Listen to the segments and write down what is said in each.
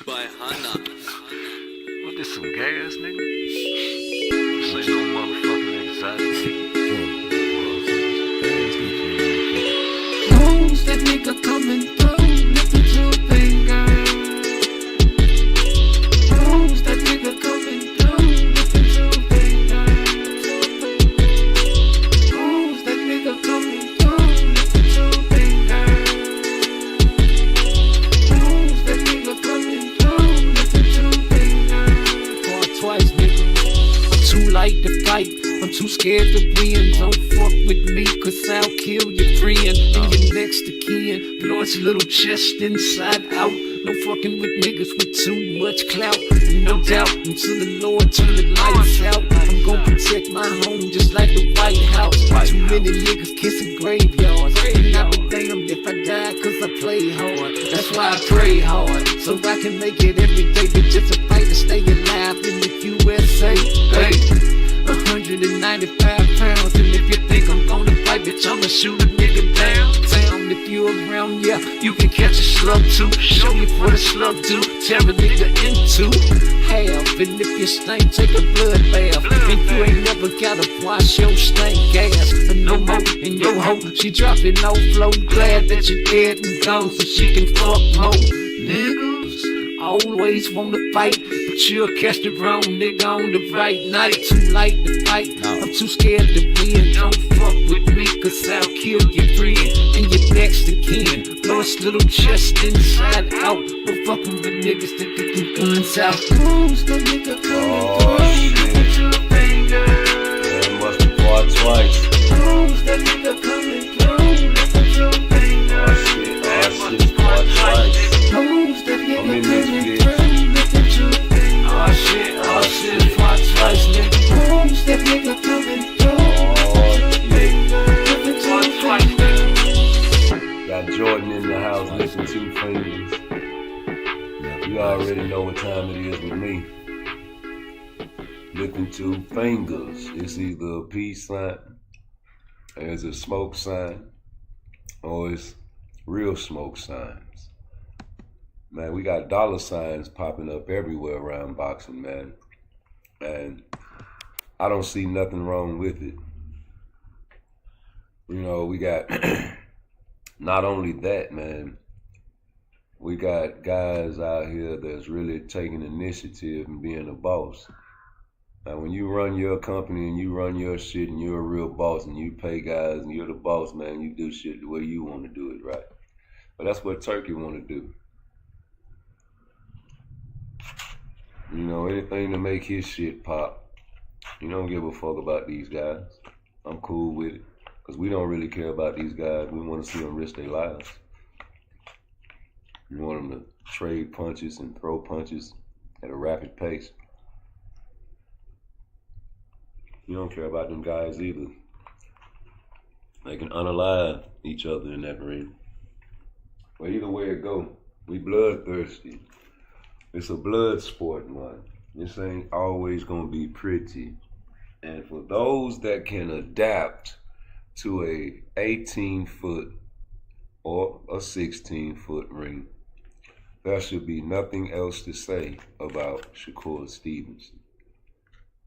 by Hana. What, this some gas, nigga? This ain't no motherfucking anxiety. Who's that nigga coming through? Listen to finger. Who's that nigga coming through? Listen to finger. Who's that nigga coming through? Listen to finger. Who's that nigga coming through? Listen to finger. Part twice, nigga. I'm too light to fight. I'm too scared to win. Don't fuck with me, cause I'll kill your friend and your next to kin. Blow its little chest inside out. No fucking with niggas with too much clout. And no doubt, until the Lord turn the lights out, I'm gon' protect my home just like the White House. Too many niggas kissing graveyards, and I be damned if I die cause I play hard. That's why I pray hard, so I can make it every day. But just a fight to stay alive in the USA. Hey, 195 pounds, and if you think I'm gonna fight, bitch, I'ma shoot a nigga downtown. If you're around, yeah, you can catch a slug too. Show you what a slug do, tear a nigga into half. And if you stink, take a blood bath. And you ain't never gotta wash your stank ass. And no more, and your hoe, she dropping no flow. Glad that you're dead and gone so she can fuck more. Niggas always wanna fight, but you'll catch the wrong nigga on the right night. Too light to fight, I'm too scared to win. Don't fuck with me, cause I'll kill your friend and your next to kin. Blow its little chest inside out. We're fucking with niggas that get the guns out. Who's the nigga coming through? Listen to finger. It must be part twice. Who's the nigga coming through? Listen to finger. Oh shit, part twice. Who's the nigga I'm in coming this through? bitch. Listen to finger. Oh shit, part twice, nigga. Who's that nigga coming through? Part twice, nigga. Got Jordan in the house, listen to fingers. You already know what time it is with me. Looking to fingers. It's either a peace sign, it's a smoke sign, or it's real smoke signs. Man, we got dollar signs popping up everywhere around boxing, man. And I don't see nothing wrong with it. You know, we got, not only that, man, we got guys out here that's really taking initiative and being a boss. Now, when you run your company and you run your shit and you're a real boss and you pay guys and you're the boss, man, you do shit the way you want to do it, right? But that's what Turkey want to do. You know, anything to make his shit pop. You don't give a fuck about these guys. I'm cool with it. Because we don't really care about these guys. We want to see them risk their lives. We want them to trade punches and throw punches at a rapid pace. You don't care about them guys either. They can unalive each other in that ring. But either way it go, we bloodthirsty. It's a blood sport, man. This ain't always gonna be pretty. And for those that can adapt to a 18-foot or a 16-foot ring, there should be nothing else to say about Shakur Stevenson.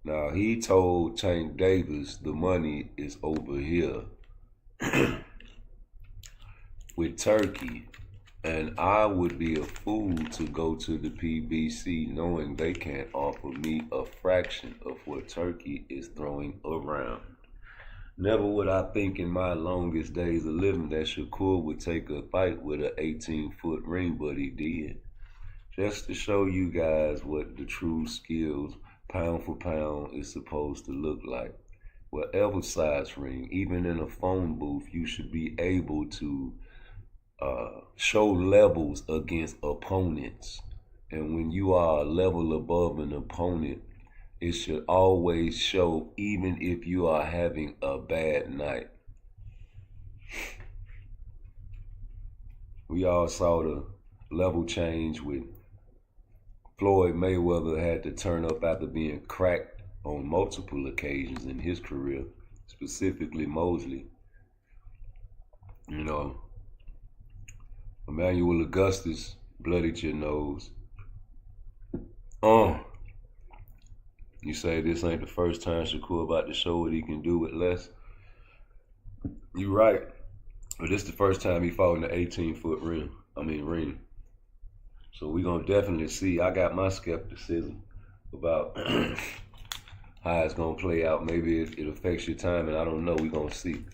Now, he told Tank Davis the money is over here with Turkey, and I would be a fool to go to the PBC knowing they can't offer me a fraction of what Turkey is throwing around. Never would I think in my longest days of living that Shakur would take a fight with an 18-foot ring, but he did. Just to show you guys what the true skills, pound for pound, is supposed to look like. Whatever size ring, even in a phone booth, you should be able to show levels against opponents. And when you are a level above an opponent, it should always show, even if you are having a bad night. We all saw the level change with Floyd Mayweather had to turn up after being cracked on multiple occasions in his career, specifically Mosley. You know, Emmanuel Augustus bloodied your nose. You say this ain't the first time Shakur about to show what he can do with less? You right. But this the first time he fought in the 18-foot ring. So we gonna definitely see. I got my skepticism about how it's gonna play out. Maybe it affects your time, and I don't know. We gonna see.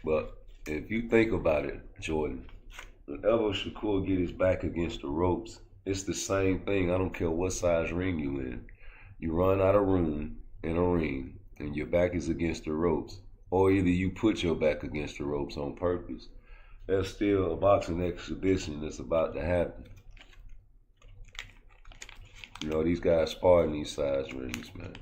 But if you think about it, Jordan, whenever Shakur get his back against the ropes, it's the same thing. I don't care what size ring you in. You run out of room in a ring, and your back is against the ropes, or either you put your back against the ropes on purpose. There's still a boxing exhibition that's about to happen. You know, these guys spar in these size rings, man.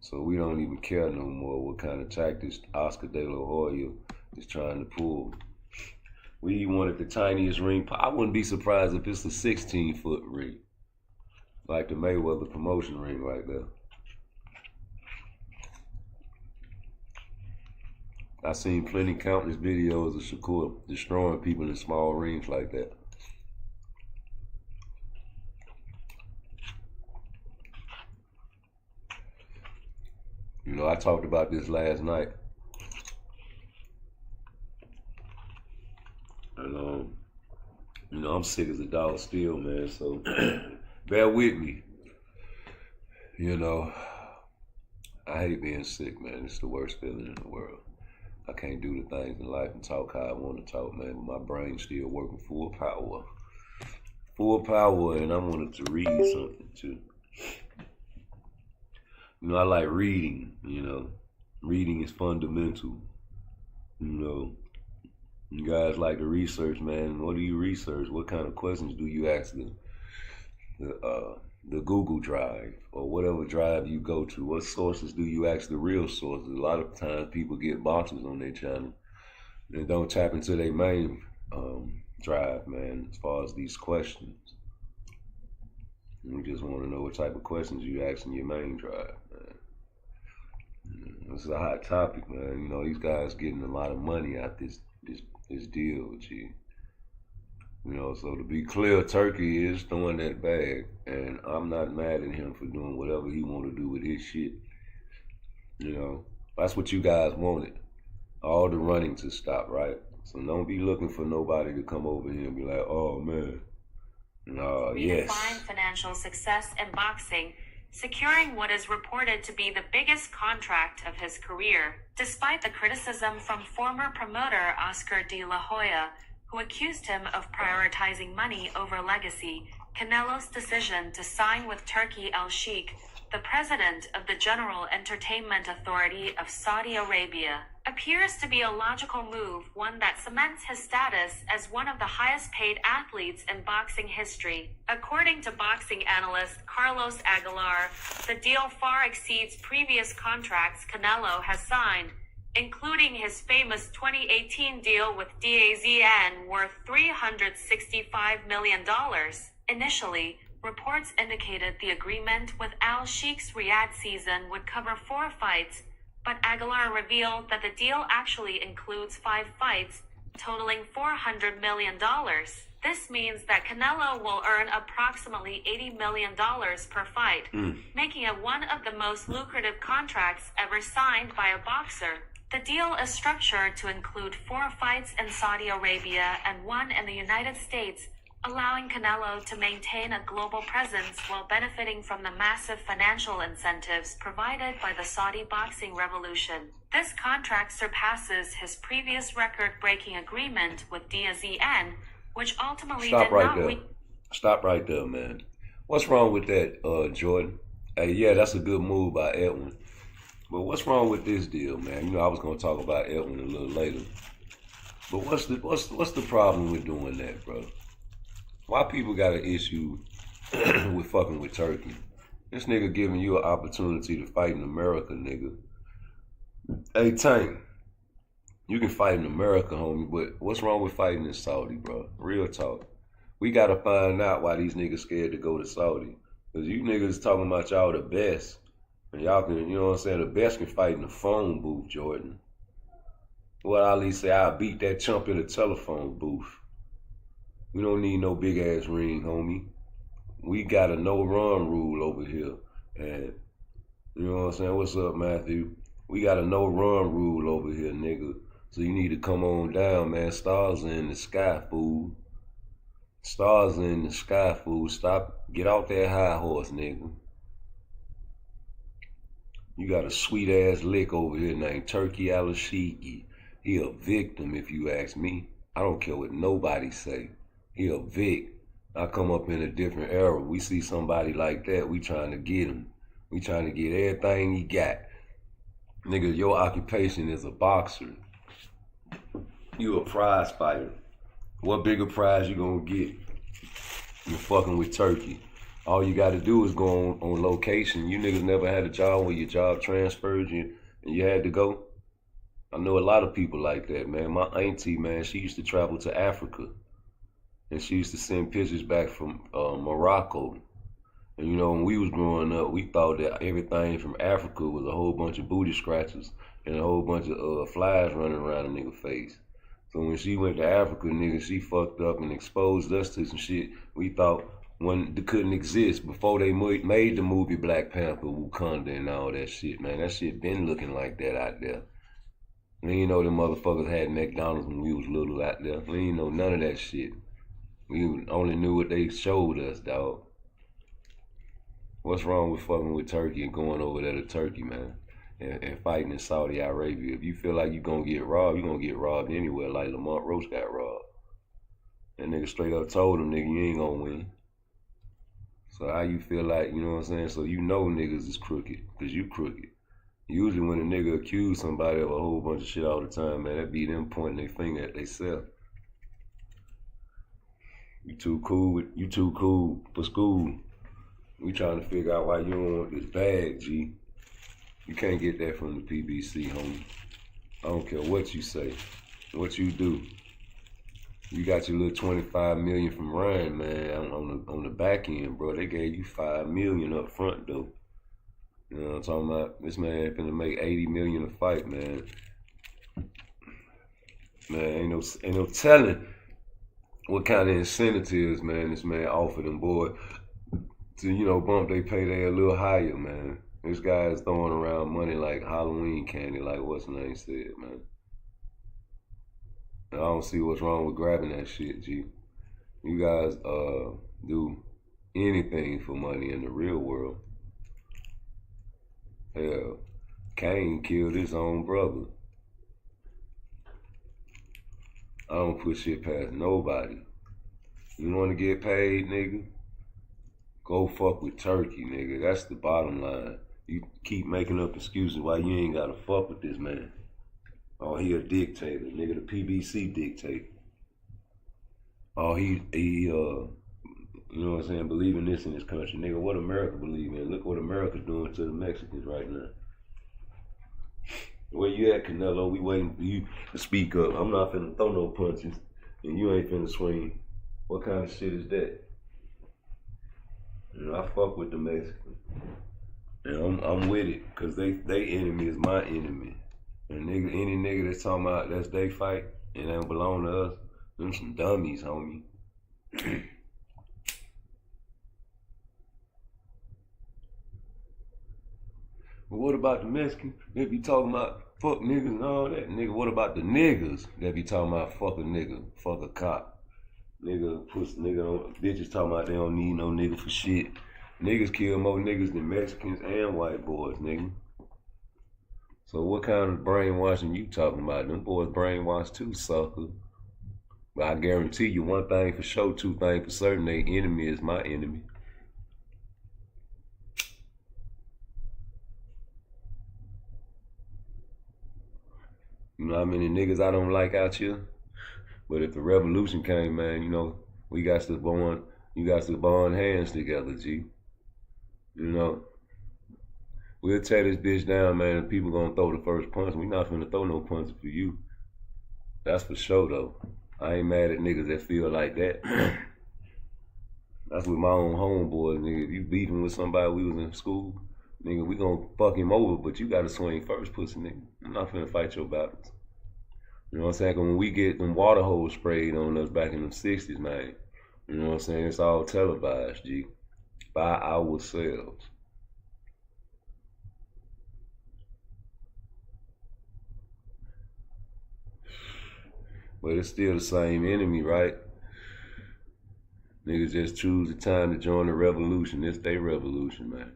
So we don't even care no more what kind of tactics Oscar De La Hoya is trying to pull. We wanted the tiniest ring. I wouldn't be surprised if it's a 16-foot ring, like the Mayweather promotion ring right there. I've seen countless videos of Shakur destroying people in small rings like that. You know, I talked about this last night. And, you know, I'm sick as a dog still, man, so bear with me. You know, I hate being sick, man. It's the worst feeling in the world. I can't do the things in life and talk how I want to talk, man, but my brain's still working full power. Full power, and I wanted to read something, too. You know, I like reading, you know. Reading is fundamental. You know, you guys like to research, man. What do you research? What kind of questions do you ask the Google Drive or whatever drive you go to? What sources do you ask the real sources? A lot of times people get boxes on their channel and don't tap into their main drive, man, as far as these questions. We just want to know what type of questions you ask in your main drive, man. This is a hot topic, man. You know, these guys getting a lot of money out this deal, G. You know, so to be clear, Turkey is throwing that bag, and I'm not mad at him for doing whatever he want to do with his shit. You know, that's what you guys wanted. All the running to stop, right? So don't be looking for nobody to come over here and be like, oh, man. No, yes. Redefine financial success in boxing, securing what is reported to be the biggest contract of his career, despite the criticism from former promoter Oscar De La Hoya, who accused him of prioritizing money over legacy. Canelo's decision to sign with Turki Al-Sheikh, the president of the General Entertainment Authority of Saudi Arabia, appears to be a logical move, one that cements his status as one of the highest paid athletes in boxing history. According to boxing analyst Carlos Aguilar, the deal far exceeds previous contracts Canelo has signed, including his famous 2018 deal with DAZN worth $365 million. Initially, reports indicated the agreement with Al-Sheikh's Riyadh season would cover 4 fights, but Aguilar revealed that the deal actually includes 5 fights, totaling $400 million. This means that Canelo will earn approximately $80 million per fight, making it one of the most lucrative contracts ever signed by a boxer. The deal is structured to include 4 fights in Saudi Arabia and 1 in the United States, allowing Canelo to maintain a global presence while benefiting from the massive financial incentives provided by the Saudi boxing revolution. This contract surpasses his previous record-breaking agreement with DAZN, which ultimately Stop right there, man. What's wrong with that, Jordan? Hey, yeah, that's a good move by Edwin. But what's wrong with this deal, man? You know, I was gonna talk about Edwin a little later. But what's the problem with doing that, bro? Why people got an issue with fucking with Turkey? This nigga giving you an opportunity to fight in America, nigga. Hey, Tank, you can fight in America, homie, but what's wrong with fighting in Saudi, bro? Real talk. We gotta find out why these niggas scared to go to Saudi. Because you niggas talking about y'all the best. And y'all can, you know what I'm saying, the best can fight in the phone booth, Jordan. What Ali say, I'll beat that chump in the telephone booth. We don't need no big ass ring, homie. we got a no run rule over here. And you know what I'm saying? What's up, Matthew? We got a no run rule over here, nigga. So you need to come on down, man. Stars are in the sky, fool. Stars are in the sky, fool. Stop. Get off that high horse, nigga. You got a sweet ass lick over here named Turki Alashiki. He a victim, if you ask me. I don't care what nobody say. He a vic. I come up in a different era. We see somebody like that, we trying to get him. We trying to get everything he got. Nigga, your occupation is a boxer. You a prize fighter. What bigger prize you gonna get? You're fucking with Turki. All you gotta do is go on location. You niggas never had a job where your job transferred you and you had to go. I know a lot of people like that, man. My auntie, man, she used to travel to Africa. And she used to send pictures back from Morocco. And you know, when we was growing up, we thought that everything from Africa was a whole bunch of booty scratchers and a whole bunch of flies running around a nigga face. So when she went to Africa, nigga, she fucked up and exposed us to some shit we thought couldn't exist before they made the movie Black Panther, Wakanda and all that shit, man. That shit been looking like that out there. We ain't know them motherfuckers had McDonald's when we was little out there. We ain't know none of that shit. We only knew what they showed us, dog. What's wrong with fucking with Turki and going over there to Turkey, man? And fighting in Saudi Arabia. If you feel like you're gonna get robbed, you're gonna get robbed anywhere, like Lamont Roach got robbed. That nigga straight up told him, nigga, you ain't gonna win. So how you feel like, you know what I'm saying? So you know niggas is crooked, because you crooked. Usually when a nigga accuse somebody of a whole bunch of shit all the time, man, that be them pointing their finger at themselves. You too cool for school. We trying to figure out why you don't want this bag, G. You can't get that from the PBC, homie. I don't care what you say, what you do. You got your little 25 million from Ryan, man, on the back end, bro. They gave you 5 million up front, though. You know what I'm talking about? This man finna make 80 million a fight, man. Man, ain't no telling what kind of incentives, man, this man offered them, boy, to, you know, bump they payday a little higher, man. This guy is throwing around money like Halloween candy, like what's the name said, man. And I don't see what's wrong with grabbing that shit, G. You guys do anything for money in the real world. Hell, Cain killed his own brother. I don't put shit past nobody. You wanna get paid, nigga? Go fuck with Turki, nigga. That's the bottom line. You keep making up excuses why you ain't gotta fuck with this man. Oh, he a dictator, nigga. The PBC dictator. Oh, he you know what I'm saying, believe in this in this country. Nigga, what America believe in? Look what America's doing to the Mexicans right now. Where you at, Canelo? We waiting for you to speak up. I'm not finna throw no punches, and you ain't finna swing. What kind of shit is that? You know, I fuck with the Mexicans. And I'm with it, cause they enemy is my enemy. And nigga, any nigga that's talking about that's they fight and they don't belong to us, them some dummies, homie. But what about the Mexicans? They be talking about fuck niggas and all that. Nigga, what about the niggas that be talking about fuck a nigga, fuck a cop? Nigga, puts nigga on, bitches talking about they don't need no nigga for shit. Niggas kill more niggas than Mexicans and white boys, nigga. So what kind of brainwashing you talking about? Them boys brainwashed too, sucker. But I guarantee you one thing for sure, two things for certain, their enemy is my enemy. You know how many niggas I don't like out here? But if the revolution came, man, you know, you got to bond hands together, G. You know, we'll tear this bitch down, man, and people gonna throw the first punch. We not finna throw no punches for you. That's for sure, though. I ain't mad at niggas that feel like that. That's with my own homeboys, nigga. If you beefing with somebody we was in school, nigga, we gonna fuck him over, but you gotta swing first, pussy nigga. I'm not finna fight your battles. You know what I'm saying? 'Cause when we get them water holes sprayed on us back in the 60s, man, you know what I'm saying? It's all televised, G. by ourselves. But it's still the same enemy, right? Niggas just choose the time to join the revolution. It's their revolution, man.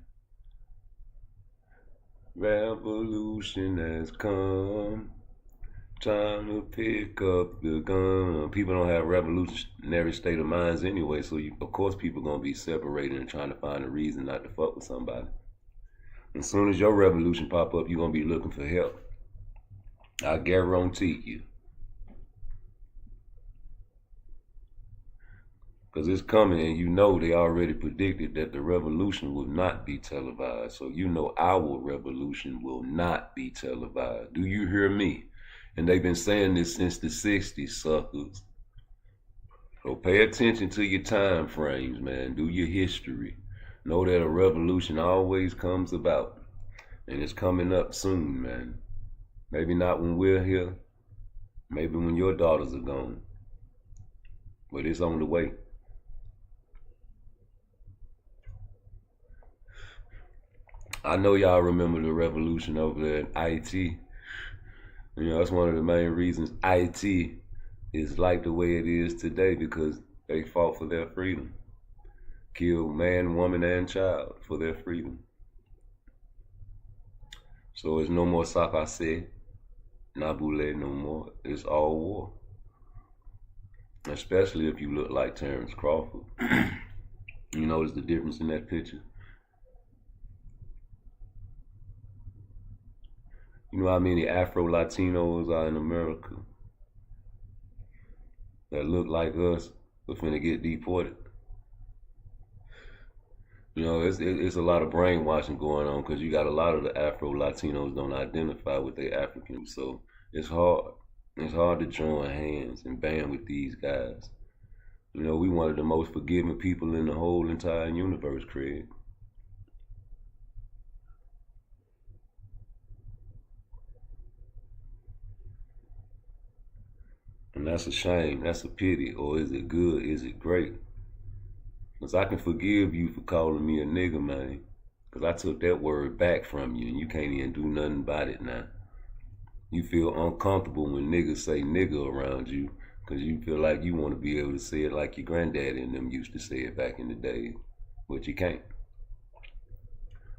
Revolution has come. Time to pick up the gun. People don't have revolutionary state of minds anyway, so of course people gonna be separated and trying to find a reason not to fuck with somebody. As soon as your revolution pop up, you're gonna be looking for help. I guarantee you. Because it's coming, and you know they already predicted that the revolution will not be televised. So you know our revolution will not be televised. Do you hear me? And they've been saying this since the 60s, suckers. So pay attention to your time frames, man. Do your history. Know that a revolution always comes about. And it's coming up soon, man. Maybe not when we're here. Maybe when your daughters are gone. But it's on the way. I know y'all remember the revolution over there in IT. You know, that's one of the main reasons IT is like the way it is today, because they fought for their freedom. Killed man, woman, and child for their freedom. So it's no more Sakase, Nabule no more. It's all war. Especially if you look like Terrence Crawford. You notice the difference in that picture? You know how many Afro-Latinos are in America that look like us but finna get deported? You know, it's a lot of brainwashing going on, because you got a lot of the Afro-Latinos don't identify with their Africans. So it's hard. It's hard to join hands and band with these guys. You know, we one of the most forgiving people in the whole entire universe, Craig. And that's a shame, that's a pity, or is it good, is it great? Because I can forgive you for calling me a nigga, man. Because I took that word back from you, and you can't even do nothing about it now. You feel uncomfortable when niggas say nigga around you, because you feel like you want to be able to say it like your granddaddy and them used to say it back in the day, but you can't.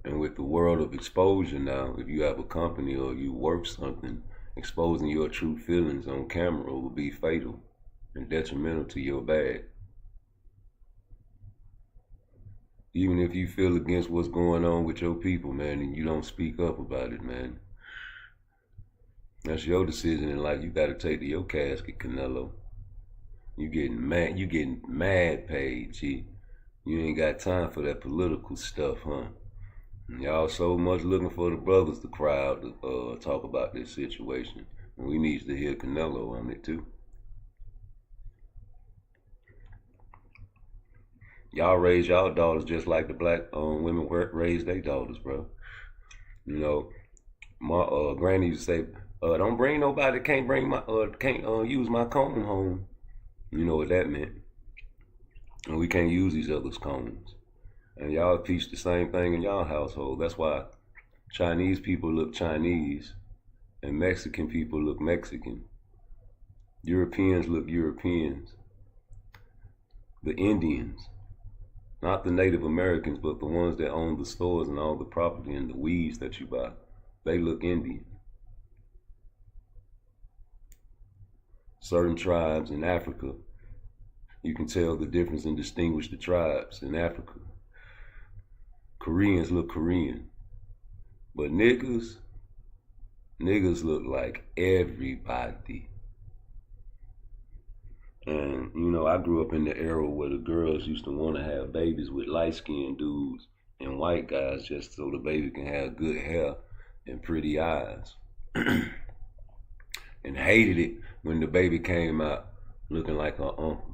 And with the world of exposure now, if you have a company or you work something, exposing your true feelings on camera will be fatal and detrimental to your bag. Even if you feel against what's going on with your people, man, and you don't speak up about it, man, that's your decision in life. You gotta take to your casket, Canelo. You getting mad paid, G. You ain't got time for that political stuff, huh? Y'all so much looking for the brothers to cry out to talk about this situation. And we need to hear Canelo on it too. Y'all raise y'all daughters just like the black women raise their daughters, bro. You know, my granny used to say, don't bring nobody that can't use my comb home. You know what that meant. And we can't use each other's combs. And y'all teach the same thing in y'all household. That's why Chinese people look Chinese and Mexican people look Mexican. Europeans look Europeans. The Indians, not the Native Americans, but the ones that own the stores and all the property and the weeds that you buy, they look Indian. Certain tribes in Africa, you can tell the difference and distinguish the tribes in Africa. Koreans look Korean, but niggas look like everybody. And you know, I grew up in the era where the girls used to want to have babies with light-skinned dudes and white guys just so the baby can have good hair and pretty eyes. And hated it when the baby came out looking like her uncle.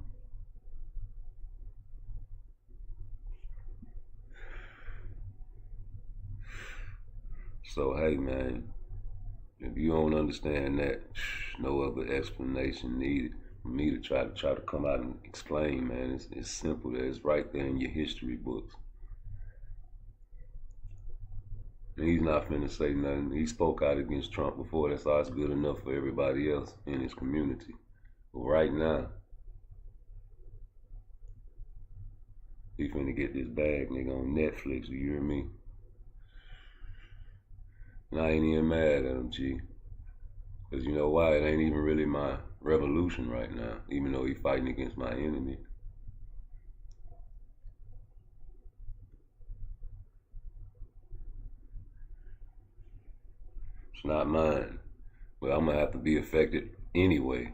So hey man, if you don't understand that, no other explanation needed for me to try to come out and explain, man. It's simple. It's right there in your history books. And he's not finna say nothing. He spoke out against Trump before. That's all it's good enough for everybody else in his community. But right now, he finna get this bag, nigga, on Netflix. You hear me? And I ain't even mad at him, G. Because you know why? It ain't even really my revolution right now, even though he fighting against my enemy. It's not mine. But I'm going to have to be affected anyway.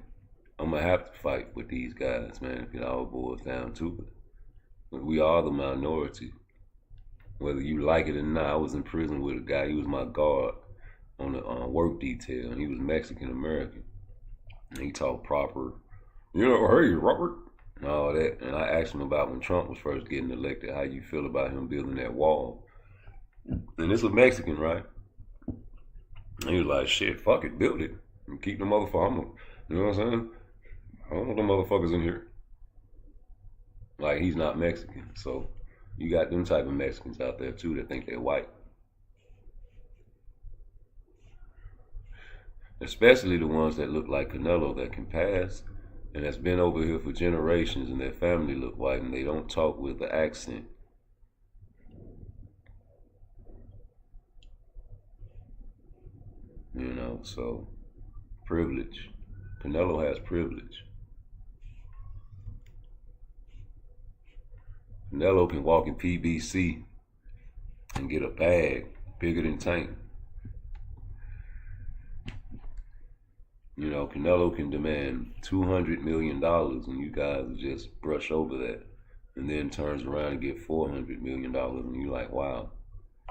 I'm going to have to fight with these guys, man, if it all boils down to it. But we are the minority. Whether you like it or not, I was in prison with a guy. He was my guard on the work detail, and he was Mexican-American. And he talked proper, you know, hey, Robert, and all that. And I asked him about when Trump was first getting elected, how you feel about him building that wall. And it's a Mexican, right? And he was like, shit, fuck it, build it. And keep the motherfucker. You know what I'm saying? I don't want them motherfuckers in here. Like, he's not Mexican. So you got them type of Mexicans out there, too, that think they're white. Especially the ones that look like Canelo that can pass and that's been over here for generations and their family look white and they don't talk with the accent. You know, so privilege. Canelo has privilege. Canelo can walk in PBC and get a bag bigger than Tank. You know, Canelo can demand $200 million and you guys just brush over that and then turns around and get $400 million and you're like, wow.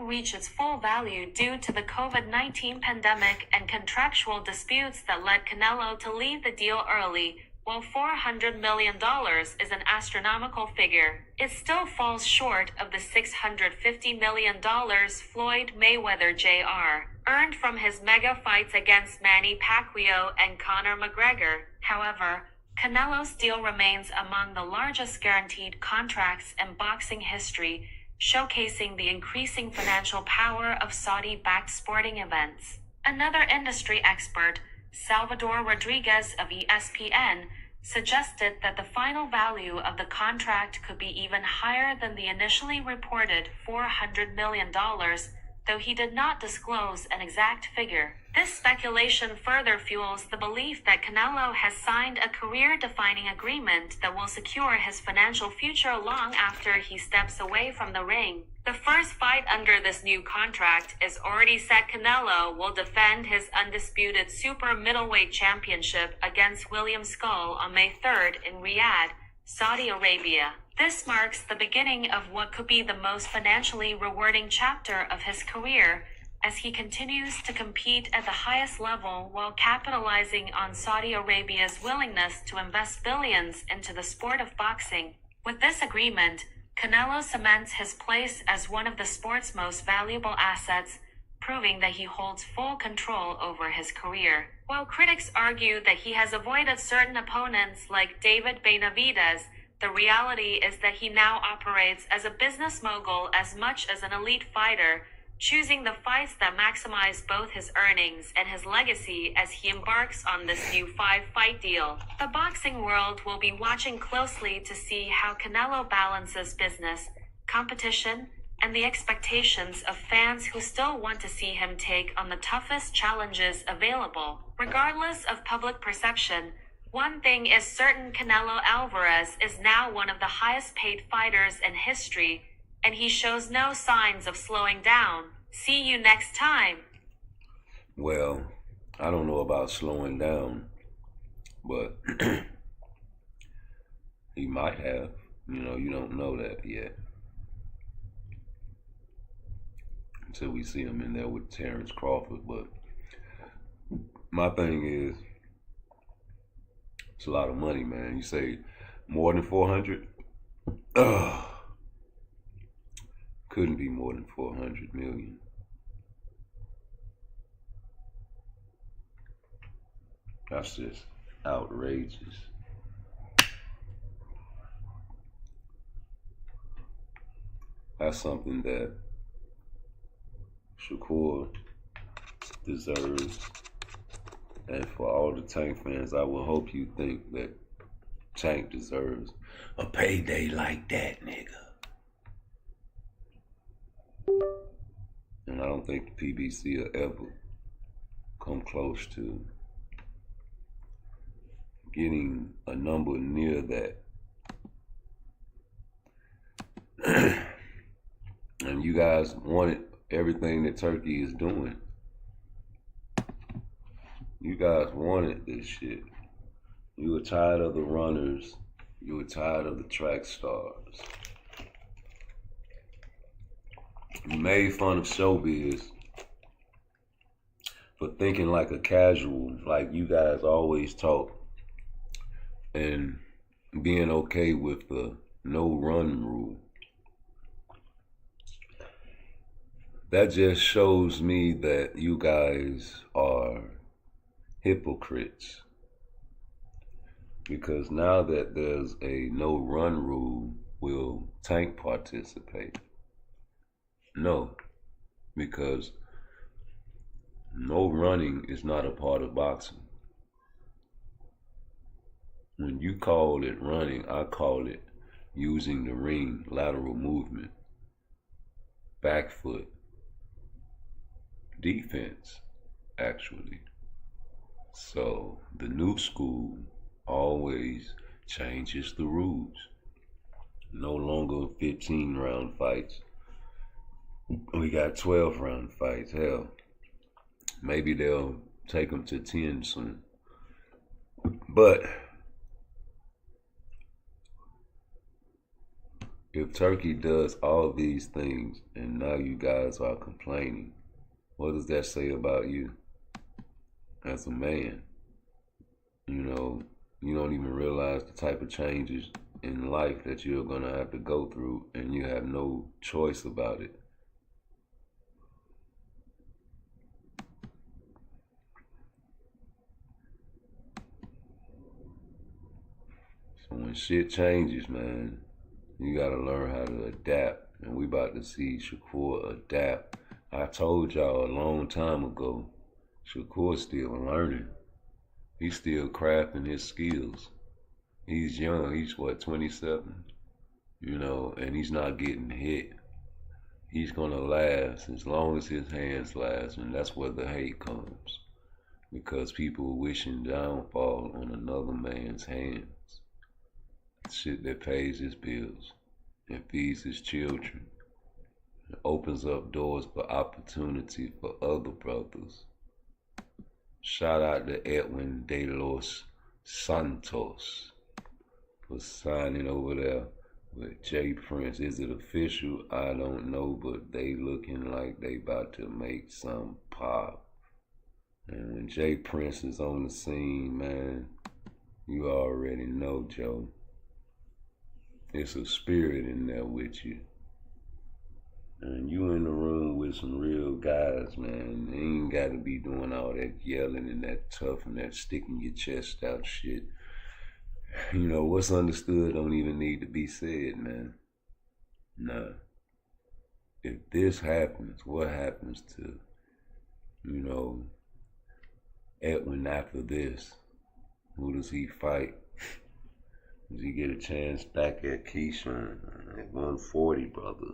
Reach its full value due to the COVID-19 pandemic and contractual disputes that led Canelo to leave the deal early. While $400 million is an astronomical figure, it still falls short of the $650 million Floyd Mayweather Jr. earned from his mega fights against Manny Pacquiao and Conor McGregor. However, Canelo's deal remains among the largest guaranteed contracts in boxing history, showcasing the increasing financial power of Saudi-backed sporting events. Another industry expert, Salvador Rodriguez of ESPN, suggested that the final value of the contract could be even higher than the initially reported $400 million, though he did not disclose an exact figure. This speculation further fuels the belief that Canelo has signed a career-defining agreement that will secure his financial future long after he steps away from the ring. The first fight under this new contract is already set. Canelo will defend his undisputed super middleweight championship against William Skull on May 3rd in Riyadh, Saudi Arabia. This marks the beginning of what could be the most financially rewarding chapter of his career, as he continues to compete at the highest level while capitalizing on Saudi Arabia's willingness to invest billions into the sport of boxing. With this agreement, Canelo cements his place as one of the sport's most valuable assets, proving that he holds full control over his career. While critics argue that he has avoided certain opponents like David Benavidez, the reality is that he now operates as a business mogul as much as an elite fighter, choosing the fights that maximize both his earnings and his legacy as he embarks on this new 5-fight deal. The boxing world will be watching closely to see how Canelo balances business, competition, and the expectations of fans who still want to see him take on the toughest challenges available. Regardless of public perception, one thing is certain: Canelo Alvarez is now one of the highest paid fighters in history, and he shows no signs of slowing down. See you next time. Well, I don't know about slowing down, but he might have. You know, you don't know that yet until we see him in there with Terrence Crawford. But my thing is, it's a lot of money, man. You say more than 400? Couldn't be more than 400 million. That's just outrageous. That's something that Shakur deserves. And for all the Tank fans, I would hope you think that Tank deserves a payday like that, nigga. And I don't think the PBC will ever come close to getting a number near that. And you guys wanted everything that Turkey is doing. You guys wanted this shit. You were tired of the runners. You were tired of the track stars. You made fun of showbiz for thinking like a casual, like you guys always talk, and being okay with the no run rule. That just shows me that you guys are hypocrites. Because now that there's a no run rule, will Tank participate? No, because no running is not a part of boxing. When you call it running, I call it using the ring, lateral movement, back foot, defense, actually. So the new school always changes the rules. No longer 15-round fights. We got 12-round fights. Hell, maybe they'll take them to 10 soon. But if Turkey does all these things and now you guys are complaining, what does that say about you as a man? You know, you don't even realize the type of changes in life that you're gonna have to go through, and you have no choice about it. So when shit changes, man, you gotta learn how to adapt. And we about to see Shakur adapt. I told y'all a long time ago, Shakur's still learning. He's still crafting his skills. He's young, he's what, 27? You know, and he's not getting hit. He's gonna last as long as his hands last, and that's where the hate comes. Because people are wishing downfall on another man's hands. Shit that pays his bills and feeds his children. It opens up doors for opportunity for other brothers. Shout out to Edwin De Los Santos for signing over there with Jay Prince. Is it official? I don't know, but they looking like they about to make some pop. And when Jay Prince is on the scene, man, you already know, Joe. It's a spirit in there with you. And you in the room with some real guys, man. They ain't got to be doing all that yelling and that tough and that sticking your chest out shit. You know, what's understood don't even need to be said, man. Nah. If this happens, what happens to, you know, Edwin after this? Who does he fight? Does he get a chance back at Keyshawn at 140, brother?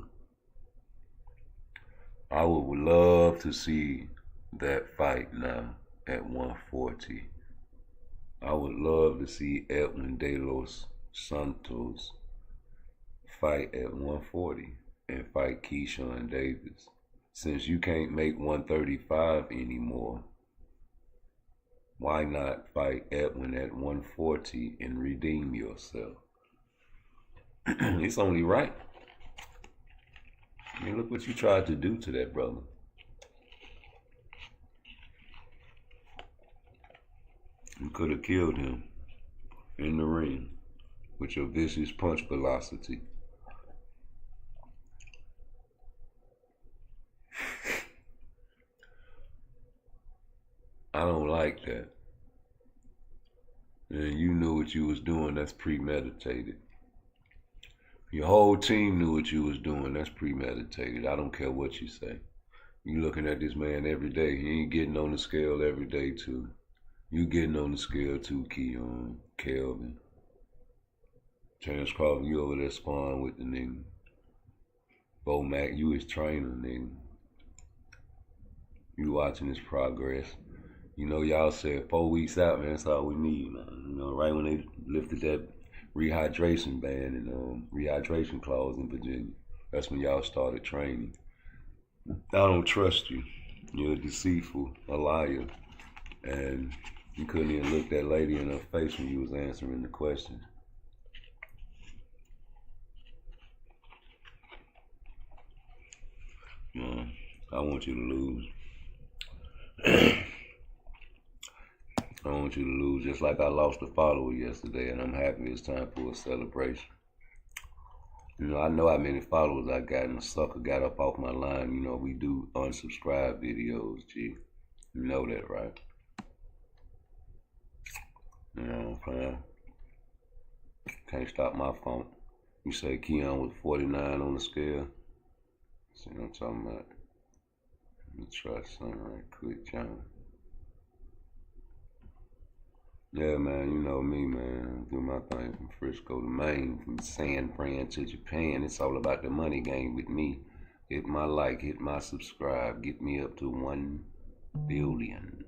I would love to see that fight now at 140. I would love to see Edwin De Los Santos fight at 140 and fight Keyshawn Davis. Since you can't make 135 anymore, why not fight Edwin at 140 and redeem yourself? It's only right. I mean, look what you tried to do to that brother. You could have killed him in the ring with your vicious punch velocity. I don't like that. And you knew what you was doing, that's premeditated. Your whole team knew what you was doing, that's premeditated. I don't care what you say. You looking at this man every day. He ain't getting on the scale every day too. You getting on the scale too, Keon, Kelvin. Terrence Crawford, you over there sparring with the nigga. Bo Mac, you his trainer, nigga. You watching his progress. You know, y'all said 4 weeks out, man, that's all we need, man. You know, right when they lifted that rehydration ban and rehydration clause in Virginia, that's when y'all started training. I don't trust you. You're deceitful, a liar. And you couldn't even look that lady in her face when you was answering the question. I want you to lose. I want you to lose just like I lost a follower yesterday, and I'm happy it's time for a celebration. You know, I know how many followers I got, and the sucker got up off my line. You know, we do unsubscribe videos, G. You know that, right? You know what I'm saying? Can't stop my phone. You say Keon was 49 on the scale? See what I'm talking about? Let me try something right quick, John. Yeah, man, you know me, man. I do my thing from Frisco to Maine, from San Fran to Japan. It's all about the money game with me. Hit my like, hit my subscribe. Get me up to 1 billion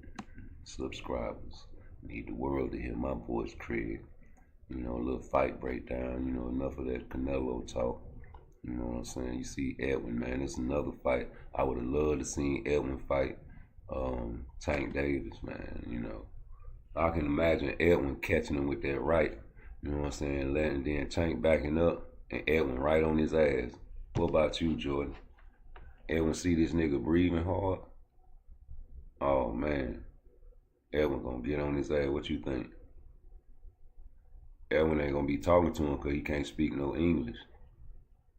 subscribers. Need the world to hear my voice, Craig. You know, a little fight breakdown. You know, enough of that Canelo talk. You know what I'm saying? You see Edwin, man, it's another fight. I would have loved to see Edwin fight Tank Davis, man, you know. I can imagine Edwin catching him with that right, you know what I'm saying, letting then Tank backing up and Edwin right on his ass. What about you, Jordan? Edwin see this nigga breathing hard? Oh, man. Edwin gonna get on his ass. What you think? Edwin ain't gonna be talking to him because he can't speak no English.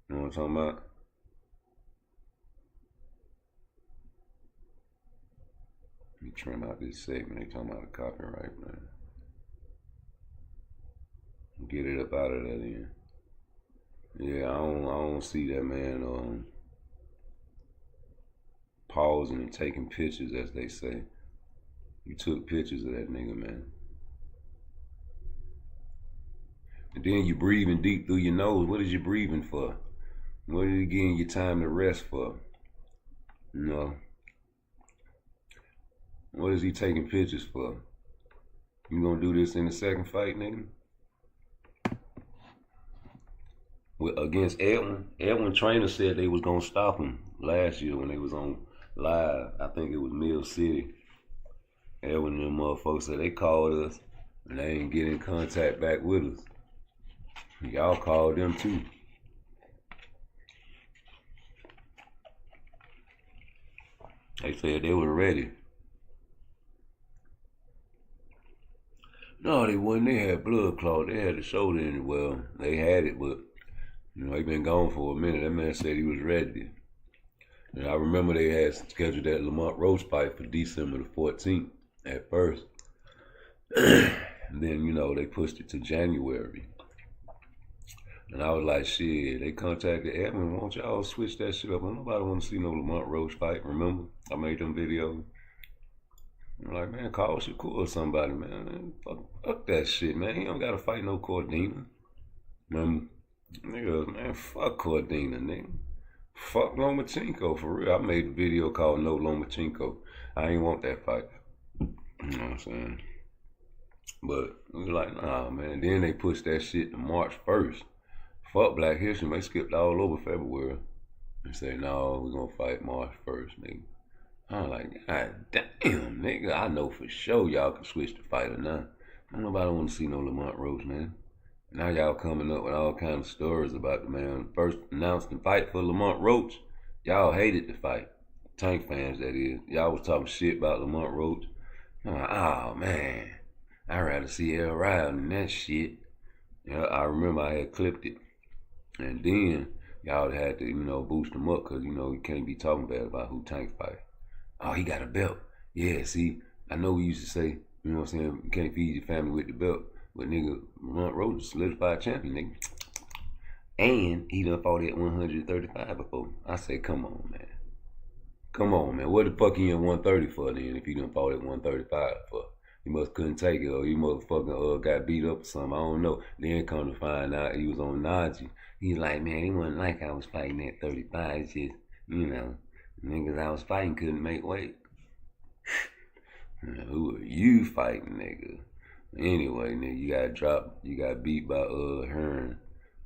You know what I'm talking about? Let me trim out this segment. They talking about the copyright, man. Get it up out of that end. Yeah, I don't see that man pausing and taking pictures, as they say. You took pictures of that nigga, man. And then you breathing deep through your nose. What is you breathing for? What are you getting your time to rest for? You know? What is he taking pictures for? You gonna do this in the second fight, nigga? Against Edwin. Edwin trainer said they was gonna stop him last year when they was on live. I think it was Mill City. Edwin and them motherfolks said they called us and they ain't get in contact back with us. Y'all called them too. They said they were ready. No, they wasn't. They had blood clot. They had the shoulder in it. Well, they had it, but you know, they been gone for a minute. That man said he was ready. And I remember they had scheduled that Lamont Roach fight for December the 14th at first. And then, you know, they pushed it to January. And I was like, shit, they contacted Edwin, won't y'all switch that shit up? Nobody want to see no Lamont Roach fight, remember? I made them videos. I'm like, man, call Shakur or somebody, man. Fuck that shit, man. He don't got to fight no Cordina. Remember? Nigga, man, fuck Cordina, nigga. Fuck Lomachenko, for real. I made a video called No Lomachenko. I ain't want that fight. You know what I'm saying? But we was like, nah, man. Then they pushed that shit to March 1st. Fuck Black History. They skipped all over February. They say, no, we're going to fight March 1st, nigga. I'm like, God damn, nigga. I know for sure y'all can switch the fighter now. Nobody want to see no Lamont Roach, man. Now y'all coming up with all kinds of stories about the man first announced the fight for Lamont Roach. Y'all hated the fight. Tank fans, that is. Y'all was talking shit about Lamont Roach. I'm like, oh, man. I'd rather see El Riley than that shit. You know, I remember I had clipped it. And then y'all had to, you know, boost him up because, you know, you can't be talking bad about who Tank fight. Oh, he got a belt. Yeah, see, I know we used to say, you know what I'm saying, you can't feed your family with the belt. But nigga, Lamont Roach is a solidified champion, nigga. And he done fought at 135 before. I say, come on, man. Come on, man. What the fuck he in 130 for then if he done fought at 135 for? He must couldn't take it, or he motherfucking got beat up or something. I don't know. Then come to find out he was on Najee. He's like, man, it wasn't like I was fighting at 35. It's just, you know, niggas I was fighting couldn't make weight. Who are you fighting, nigga? Anyway, nigga, you got beat by Hearn,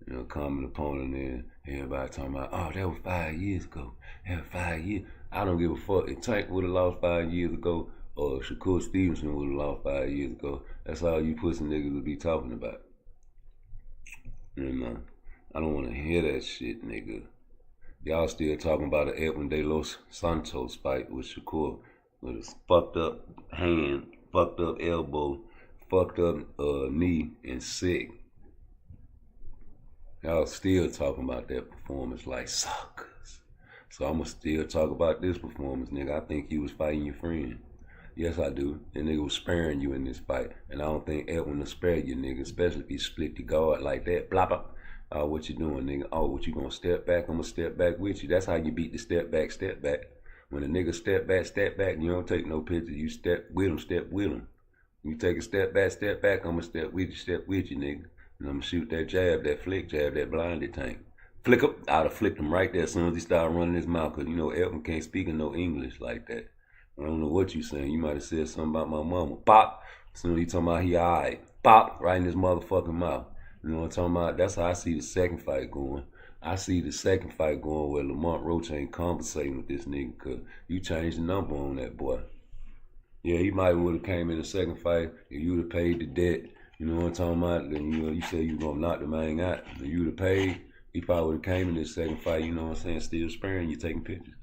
you know, common opponent, and everybody talking about, oh, that was 5 years ago. That was 5 years. I don't give a fuck. If Tank would have lost 5 years ago, or Shakur Stevenson would have lost 5 years ago, that's all you pussy niggas would be talking about. You know, I don't want to hear that shit, nigga. Y'all still talking about the Edwin De Los Santos fight with Shakur, with his fucked up hand, fucked up elbow, fucked up knee, and sick. Y'all still talking about that performance like suckers. So I'ma still talk about this performance, nigga. I think you was fighting your friend. Yes, I do. That nigga was sparing you in this fight. And I don't think Edwin will spare you, nigga, especially if you split the guard like that. Blah, blah. Oh, what you doing, nigga? Oh, what you gonna step back? I'm gonna step back with you. That's how you beat the step back, step back. When a nigga step back, you don't take no pictures. You step with him. You take a step back, I'm gonna step with you, nigga. And I'm gonna shoot that jab, that flick jab, that blinded Tank. Flick up, I'd have flicked him right there as soon as he started running his mouth, because you know Edwin can't speak in no English like that. I don't know what you saying. You might have said something about my mama. Pop. As soon as he talking about he alright. Pop. Right in his motherfucking mouth. You know what I'm talking about? That's how I see the second fight going. I see the second fight going where Lamont Roach ain't conversating with this nigga, because you changed the number on that boy. Yeah, he might would have came in the second fight if you would have paid the debt. You know what I'm talking about? Then you said you were gonna knock the man out. If you would have paid, he probably would have came in this second fight, you know what I'm saying, still sparing you, taking pictures.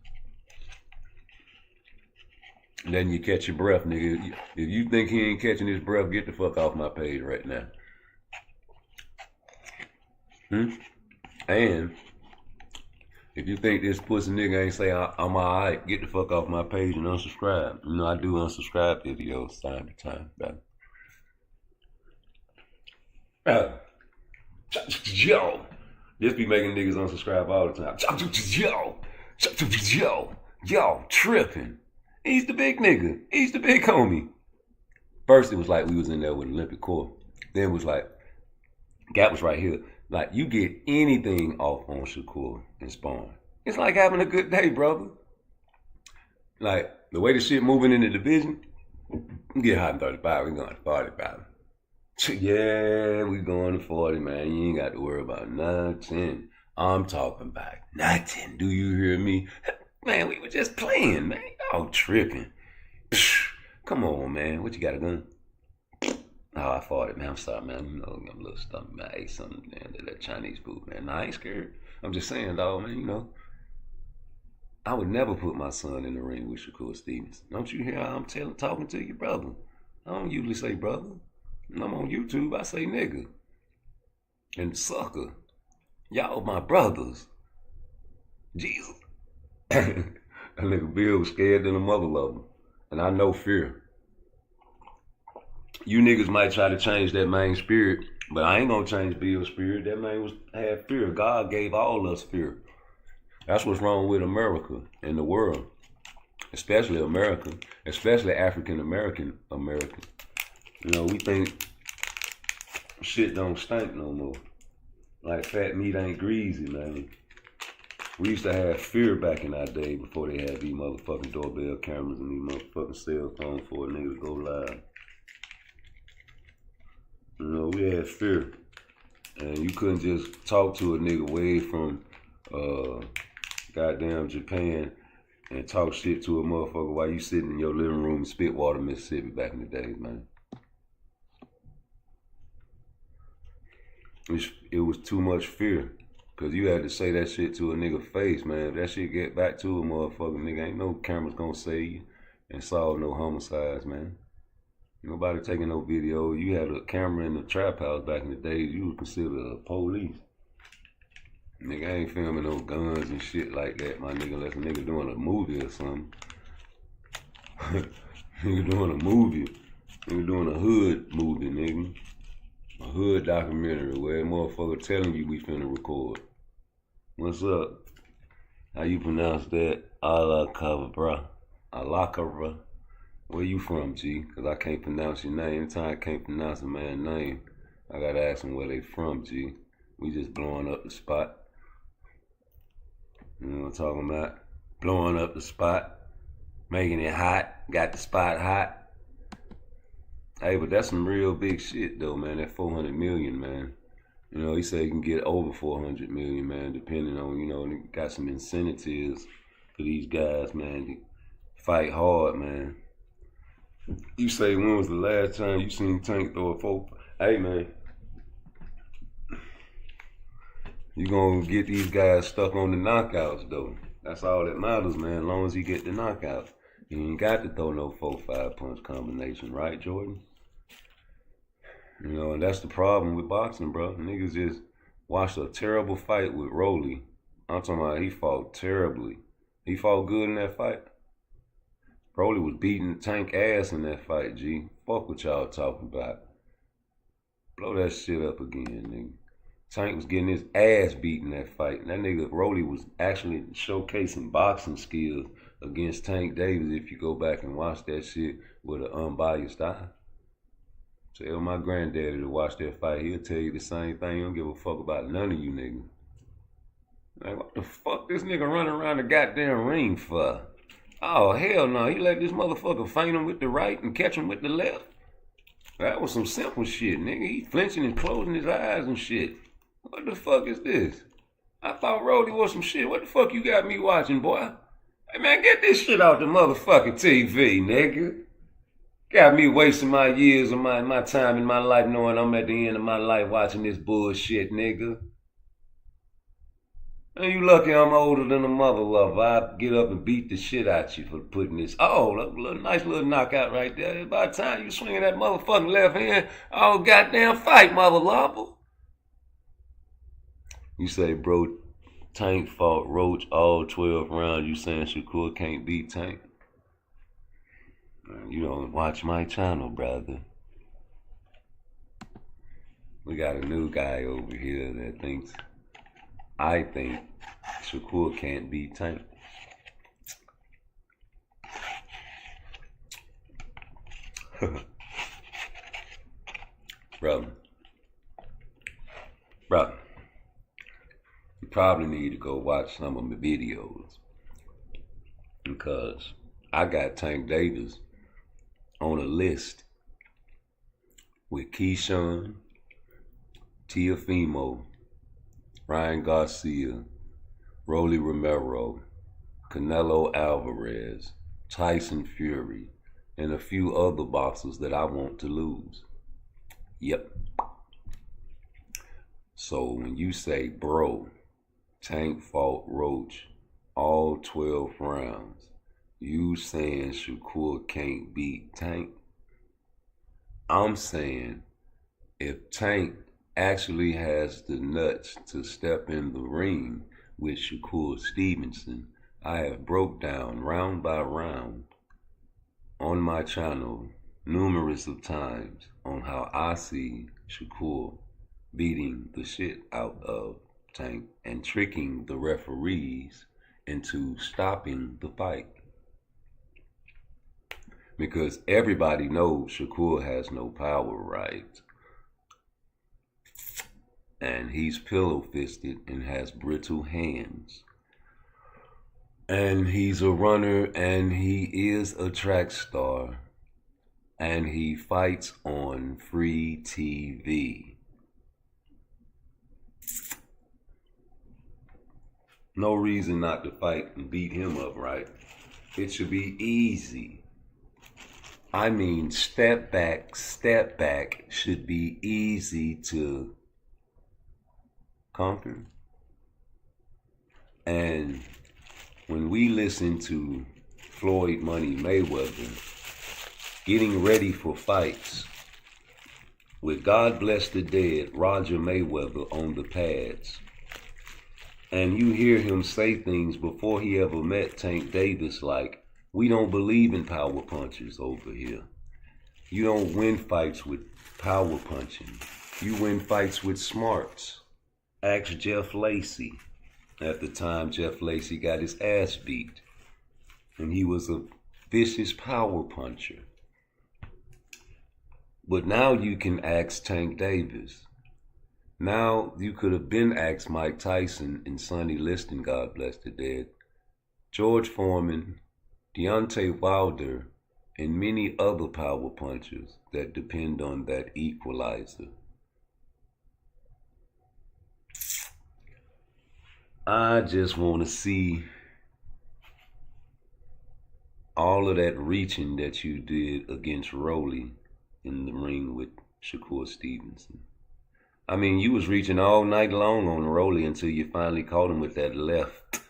And then you catch your breath, nigga. If you think he ain't catching his breath, get the fuck off my page right now. And if you think this pussy nigga ain't say I'm alright, get the fuck off my page and unsubscribe. You know I do unsubscribe videos time to time, bro. Yo, just be making niggas unsubscribe all the time. Yo, tripping. He's the big nigga. He's the big homie. First it was like we was in there with Olympic Core. Then it was like, Gap was right here. Like, you get anything off on Shakur and Spawn. It's like having a good day, brother. Like, the way the shit moving in the division, we get hot in 35, we going to 45. Yeah, we going to 40, man. You ain't got to worry about nothing. I'm talking about nothing. Do you hear me? Man, we were just playing, man. Y'all tripping. Come on, man. What you got a gun? Oh, I fought it, man. I'm sorry, man. You know, I'm a little stomach, man. I ate something, man. That Chinese food, man. Nah, I ain't scared. I'm just saying, dog, man, you know. I would never put my son in the ring with Shakur Stevens. Don't you hear how I'm talking to your brother? I don't usually say brother. When I'm on YouTube, I say nigga. And sucker. Y'all my brothers. Jesus. That nigga Bill was scared than a mother lover. And I know fear. You niggas might try to change that man's spirit, but I ain't gonna change Bill's spirit. That man had fear. God gave all us fear. That's what's wrong with America and the world. Especially America. Especially African American. You know, we think shit don't stink no more. Like fat meat ain't greasy, man. We used to have fear back in our day before they had these motherfucking doorbell cameras and these motherfucking cell phones for a nigga to go live. You know, we had fear. And you couldn't just talk to a nigga way from goddamn Japan and talk shit to a motherfucker while you sitting in your living room in Spitwater, Mississippi back in the days, man. It was too much fear. Cause you had to say that shit to a nigga face, man. If that shit get back to a motherfucker, nigga, ain't no cameras gonna save you and solve no homicides, man. Nobody taking no video. You had a camera in the trap house back in the days, you would consider a police. Nigga, I ain't filming no guns and shit like that, my nigga, unless a nigga doing a movie or something. Nigga doing a movie. Nigga doing a hood movie, nigga. A hood documentary where a motherfucker telling you we finna record. What's up? How you pronounce that? Alakabra. Alakabra. Where you from, G? Cause I can't pronounce your name. Anytime I can't pronounce a man's name, I gotta ask them where they from, G. We just blowing up the spot. You know what I'm talking about? Blowing up the spot. Making it hot. Got the spot hot. Hey, but that's some real big shit though, man. That 400 million, man. You know, he said he can get over 400 million, man, depending on, you know, and he got some incentives for these guys, man, to fight hard, man. You say, when was the last time you seen Tank throw a 4? Hey, man. You gonna get these guys stuck on the knockouts, though. That's all that matters, man, as long as he get the knockouts. You ain't got to throw no 4-5 punch combination, right, Jordan? You know, and that's the problem with boxing, bro. Niggas just watched a terrible fight with Rolly. I'm talking about he fought terribly. He fought good in that fight. Rolly was beating Tank ass in that fight, G. Fuck what y'all talking about. Blow that shit up again, nigga. Tank was getting his ass beat in that fight. And that nigga Rolly was actually showcasing boxing skills against Tank Davis if you go back and watch that shit with an unbiased eye. Tell my granddaddy to watch that fight. He'll tell you the same thing. He don't give a fuck about none of you niggas. Like, what the fuck this nigga running around the goddamn ring for? Oh, hell no. He let this motherfucker feint him with the right and catch him with the left. That was some simple shit, nigga. He flinching and closing his eyes and shit. What the fuck is this? I thought Rolly was some shit. What the fuck you got me watching, boy? Hey, man, get this shit off the motherfucking TV, nigga. Got me wasting my years of my time in my life knowing I'm at the end of my life watching this bullshit, nigga. And you lucky I'm older than a mother lover. I get up and beat the shit out you for putting this. Oh, a nice little knockout right there. By the time you swinging that motherfucking left hand, oh, goddamn fight, mother lover. You say, bro, Tank fought Roach all 12 rounds. You saying Shakur can't beat Tank? You don't watch my channel, brother. We got a new guy over here that thinks, I think Shakur can't beat Tank. Brother, you probably need to go watch some of my videos because I got Tank Davis on a list with Keyshawn, Teofimo, Ryan Garcia, Rolly Romero, Canelo Alvarez, Tyson Fury, and a few other boxers that I want to lose. Yep. So when you say, bro, Tank fought Roach all 12 rounds, you saying Shakur can't beat Tank? I'm saying if Tank actually has the nuts to step in the ring with Shakur Stevenson, I have broke down round by round on my channel numerous of times on how I see Shakur beating the shit out of Tank and tricking the referees into stopping the fight. Because everybody knows Shakur has no power, right? And he's pillow-fisted and has brittle hands. And he's a runner and he is a track star. And he fights on free TV. No reason not to fight and beat him up, right? It should be easy. I mean, step back should be easy to conquer. And when we listen to Floyd Money Mayweather getting ready for fights with God Bless the Dead Roger Mayweather on the pads, and you hear him say things before he ever met Tank Davis like, we don't believe in power punches over here. You don't win fights with power punching. You win fights with smarts. Ask Jeff Lacey. At the time, Jeff Lacey got his ass beat, and he was a vicious power puncher. But now you can ask Tank Davis. Now you could have been asked Mike Tyson and Sonny Liston, God bless the dead, George Foreman, Deontay Wilder, and many other power punchers that depend on that equalizer. I just want to see all of that reaching that you did against Rolly in the ring with Shakur Stevenson. I mean, you was reaching all night long on Rolly until you finally caught him with that left.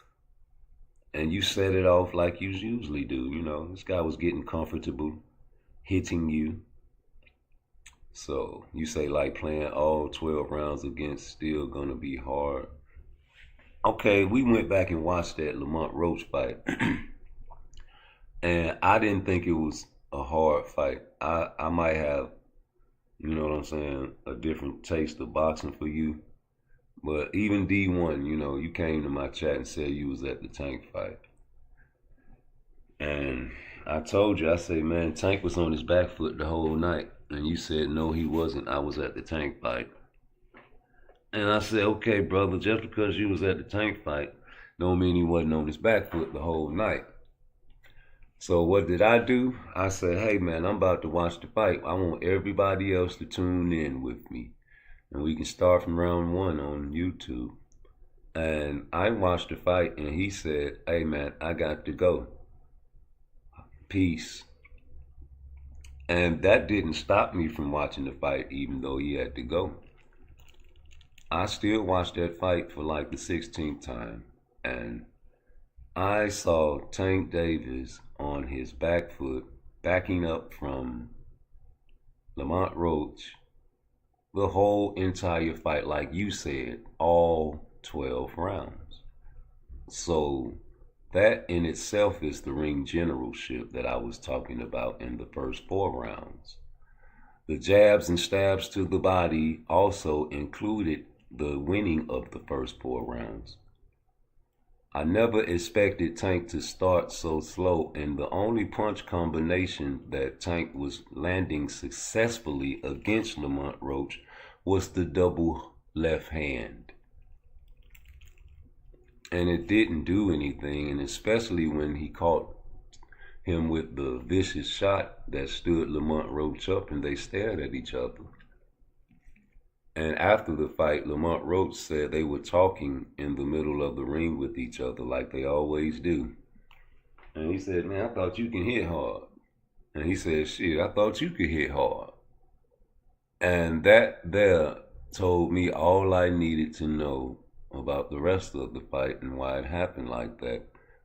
And you set it off like you usually do. You know, this guy was getting comfortable, hitting you. So you say like playing all 12 rounds against still gonna be hard. Okay, we went back and watched that Lamont Roach fight. And I didn't think it was a hard fight. I might have, you know what I'm saying, a different taste of boxing for you. But even D1, you know, you came to my chat and said you was at the Tank fight. And I told you, I said, man, Tank was on his back foot the whole night. And you said, no, he wasn't. I was at the Tank fight. And I said, okay, brother, just because you was at the Tank fight don't mean he wasn't on his back foot the whole night. So what did I do? I said, hey, man, I'm about to watch the fight. I want everybody else to tune in with me. And we can start from round 1 on YouTube. And I watched the fight, and he said, hey, man, I got to go. Peace. And that didn't stop me from watching the fight, even though he had to go. I still watched that fight for like the 16th time. And I saw Tank Davis on his back foot, backing up from Lamont Roach the whole entire fight, like you said, all 12 rounds. So that in itself is the ring generalship that I was talking about in the first 4 rounds. The jabs and stabs to the body also included the winning of the first 4 rounds. I never expected Tank to start so slow, and the only punch combination that Tank was landing successfully against Lamont Roach was the double left hand. And it didn't do anything, and especially when he caught him with the vicious shot that stood Lamont Roach up and they stared at each other. And after the fight, Lamont Roach said they were talking in the middle of the ring with each other like they always do. And he said, man, I thought you can hit hard. And he said, shit, I thought you could hit hard. And that there told me all I needed to know about the rest of the fight and why it happened like that.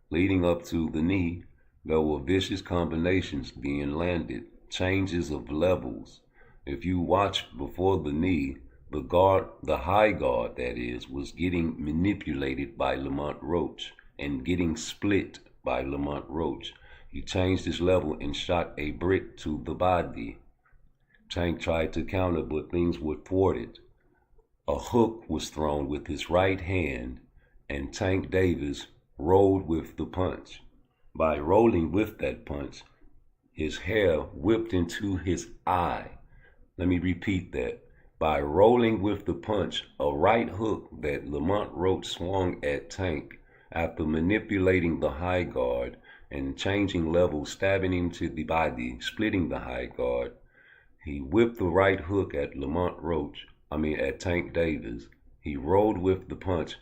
Leading up to the knee, there were vicious combinations being landed, changes of levels. If you watch before the knee, the high guard, that is, was getting manipulated by Lamont Roach and getting split by Lamont Roach. He changed his level and shot a brick to the body. Tank tried to counter, but things were thwarted. A hook was thrown with his right hand, and Tank Davis rolled with the punch. By rolling with that punch, his hair whipped into his eye. Let me repeat that. By rolling with the punch, a right hook that Lamont Roach swung at Tank after manipulating the high guard and changing levels, stabbing him to the body, splitting the high guard. He whipped the right hook at at Tank Davis. He rolled with the punch,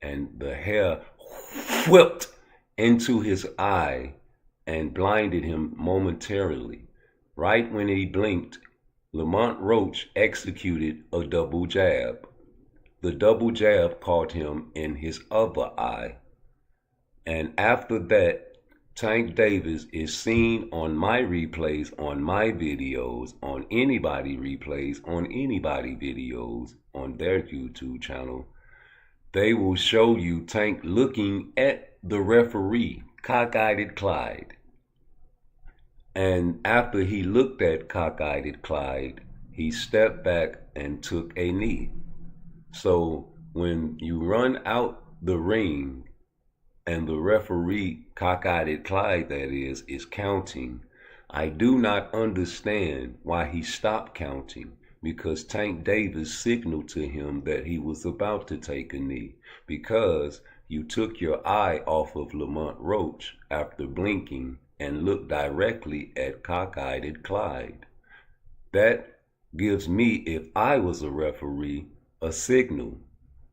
and the hair whipped into his eye and blinded him momentarily. Right when he blinked, Lamont Roach executed a double jab. The double jab caught him in his other eye. And after that, Tank Davis is seen on my replays, on my videos, on anybody replays, on anybody videos on their YouTube channel. They will show you Tank looking at the referee, Cockeyed Clyde. And after he looked at Cockeyed Clyde, he stepped back and took a knee. So when you run out the ring and the referee, cockeyed Clyde that is counting, I do not understand why he stopped counting, because Tank Davis signaled to him that he was about to take a knee, because you took your eye off of Lamont Roach after blinking and looked directly at cockeyed Clyde. That gives me, if I was a referee, a signal.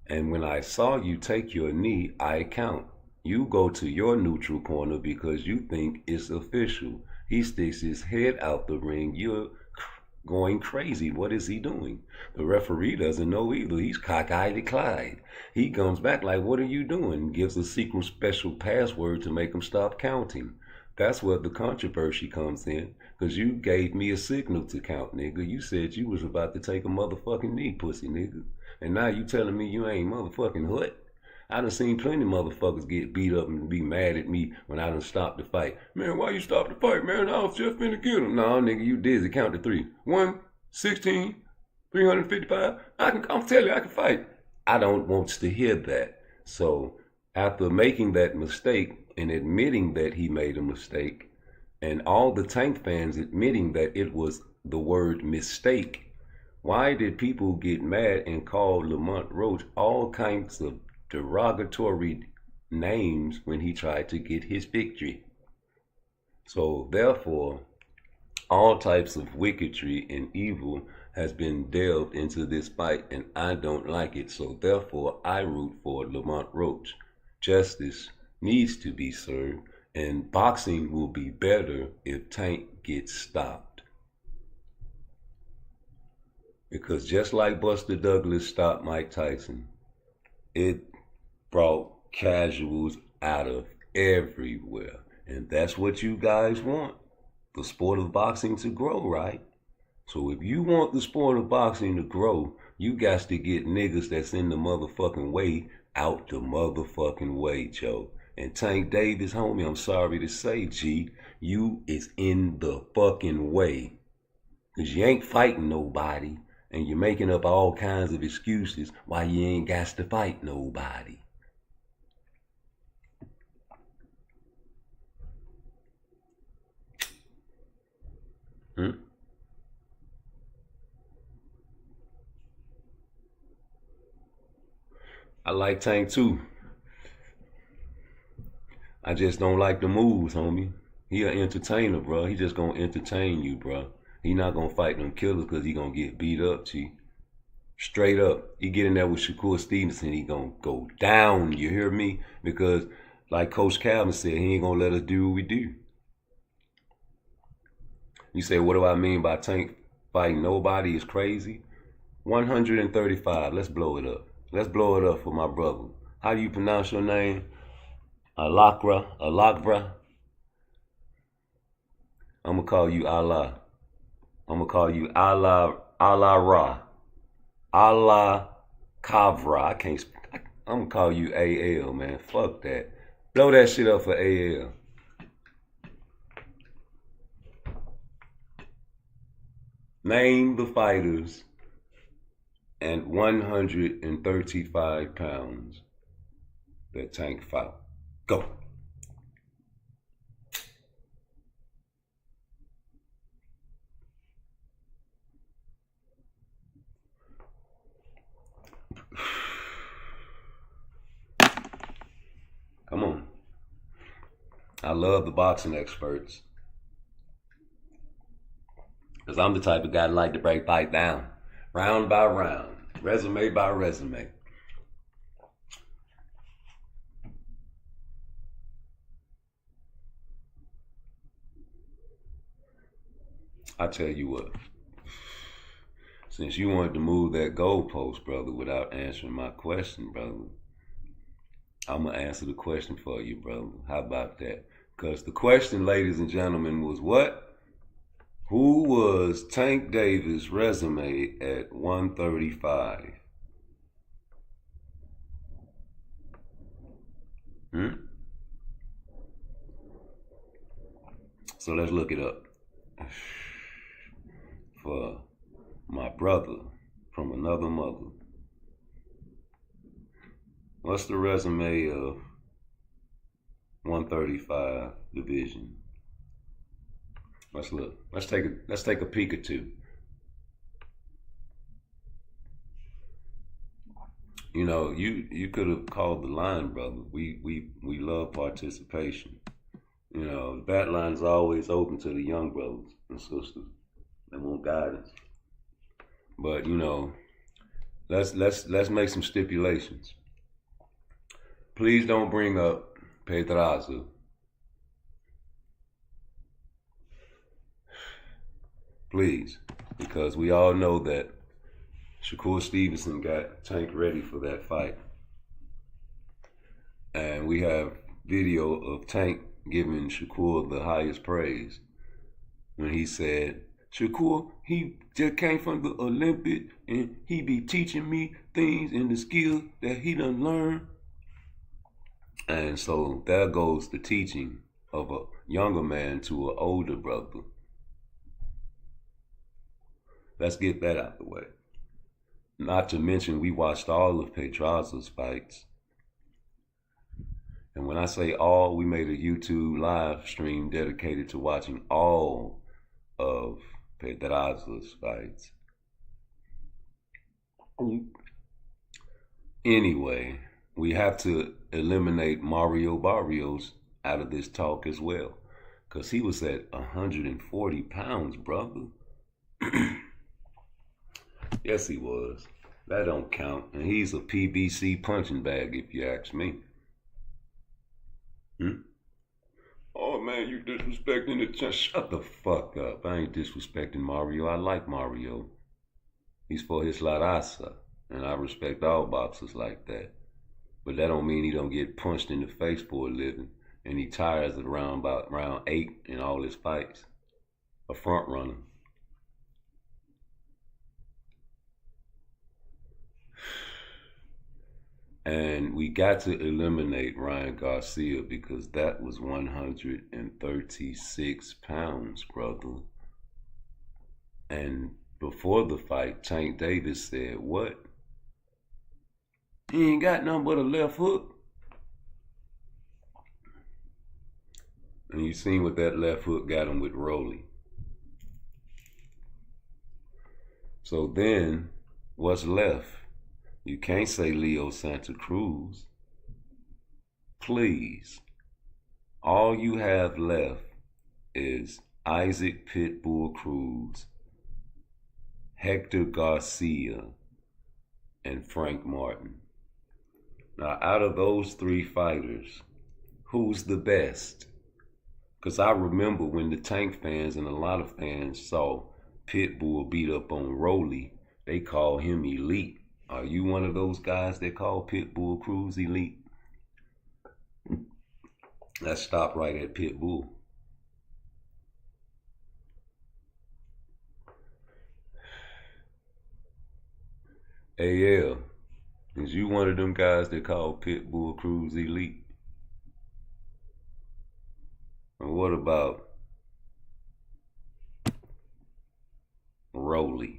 And when I saw you take your knee, I count. You go to your neutral corner because you think it's official. He sticks his head out the ring. You're going crazy. What is he doing? The referee doesn't know either. He's cockeyed Clyde. He comes back like, what are you doing? Gives a secret special password to make him stop counting. That's where the controversy comes in, because you gave me a signal to count, nigga. You said you was about to take a motherfucking knee, pussy nigga. And now you telling me you ain't motherfucking what? I done seen plenty of motherfuckers get beat up and be mad at me when I done stopped the fight. Man, why you stop the fight, man? I was just finna get him. No, nigga, you dizzy. Count to 3. 1, 16, 355. I'm telling you, I can fight. I don't want to hear that. So after making that mistake and admitting that he made a mistake, and all the Tank fans admitting that it was the word mistake, why did people get mad and call Lamont Roach all kinds of derogatory names when he tried to get his victory? So therefore, all types of wickedry and evil has been delved into this fight, and I don't like it. So therefore, I root for Lamont Roach. Justice needs to be served, and boxing will be better if Tank gets stopped. Because just like Buster Douglas stopped Mike Tyson, it brought casuals out of everywhere. And that's what you guys want, the sport of boxing to grow, right? So if you want the sport of boxing to grow, you got to get niggas that's in the motherfucking way out the motherfucking way, Joe. And Tank Davis, homie, I'm sorry to say, G, you is in the fucking way. Because you ain't fighting nobody, and you're making up all kinds of excuses why you ain't got to fight nobody. I like Tank too. I just don't like the moves, homie. He an entertainer, bro. He just gonna entertain you, bro. He not gonna fight them killers because he gonna get beat up, G. Straight up. He get in there with Shakur Stevenson, he gonna go down, you hear me? Because like Coach Calvin said, he ain't gonna let us do what we do. You say, what do I mean by Tank fighting nobody is crazy? 135, let's blow it up. Let's blow it up for my brother. How do you pronounce your name? Alakra. I'm gonna call you Allah. I'm gonna call you Allah Ra. Allah Kavra. I'm gonna call you AL, man. Fuck that. Blow that shit up for AL. Name the fighters and 135 pounds that Tank fought. Go. Come on. I love the boxing experts, because I'm the type of guy that like to break fight down, round by round, resume by resume. I tell you what, since you wanted to move that goalpost, brother, without answering my question, brother, I'm going to answer the question for you, brother. How about that? Because the question, ladies and gentlemen, was what? Who was Tank Davis' resume at 135? So let's look it up. For my brother from another mother. What's the resume of 135 division? Let's look. Let's take a peek or two. You know, you could have called the line, brother. We love participation. You know, that line's always open to the young brothers and sisters that want guidance. But you know, let's make some stipulations. Please don't bring up Pedraza. Please, because we all know that Shakur Stevenson got Tank ready for that fight. And we have video of Tank giving Shakur the highest praise when he said, Shakur, he just came from the Olympic and he be teaching me things and the skill that he done learned. And so there goes the teaching of a younger man to an older brother. Let's get that out the way. Not to mention, we watched all of Pedraza's fights. And when I say all, we made a YouTube live stream dedicated to watching all of Pedraza's fights. Anyway, we have to eliminate Mario Barrios out of this talk as well, because he was at 140 pounds, brother. Yes, he was. That don't count. And he's a PBC punching bag, if you ask me. Oh, man, you disrespecting the chance. Shut the fuck up. I ain't disrespecting Mario. I like Mario. He's for his La Raza, and I respect all boxers like that. But that don't mean he don't get punched in the face for a living, and he tires at around round 8 in all his fights. A front runner. And we got to eliminate Ryan Garcia because that was 136 pounds, brother. And before the fight, Tank Davis said, what? He ain't got nothing but a left hook? And you seen what that left hook got him with Rolly. So then, what's left? You can't say Leo Santa Cruz. Please. All you have left is Isaac Pitbull Cruz, Hector Garcia, and Frank Martin. Now, out of those 3 fighters, who's the best? Because I remember when the Tank fans and a lot of fans saw Pitbull beat up on Rolly, they called him elite. Are you one of those guys that call Pitbull Cruz elite? Let's stop right at Pitbull. AL, is you one of them guys that call Pitbull Cruz elite? And what about Rolly?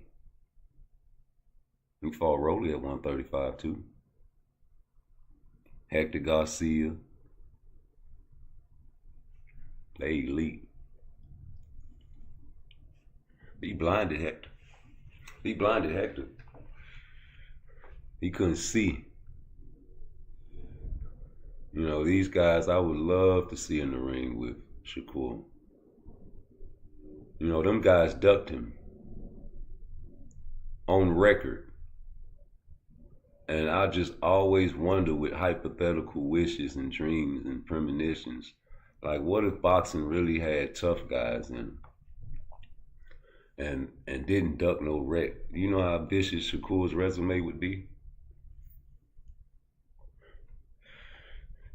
He fought Rolly at 135 too. Hector Garcia. They elite. He blinded Hector. He couldn't see. You know, these guys I would love to see in the ring with Shakur. You know, them guys ducked him on record. And I just always wonder with hypothetical wishes and dreams and premonitions, like what if boxing really had tough guys in and didn't duck no wreck? You know how vicious Shakur's resume would be?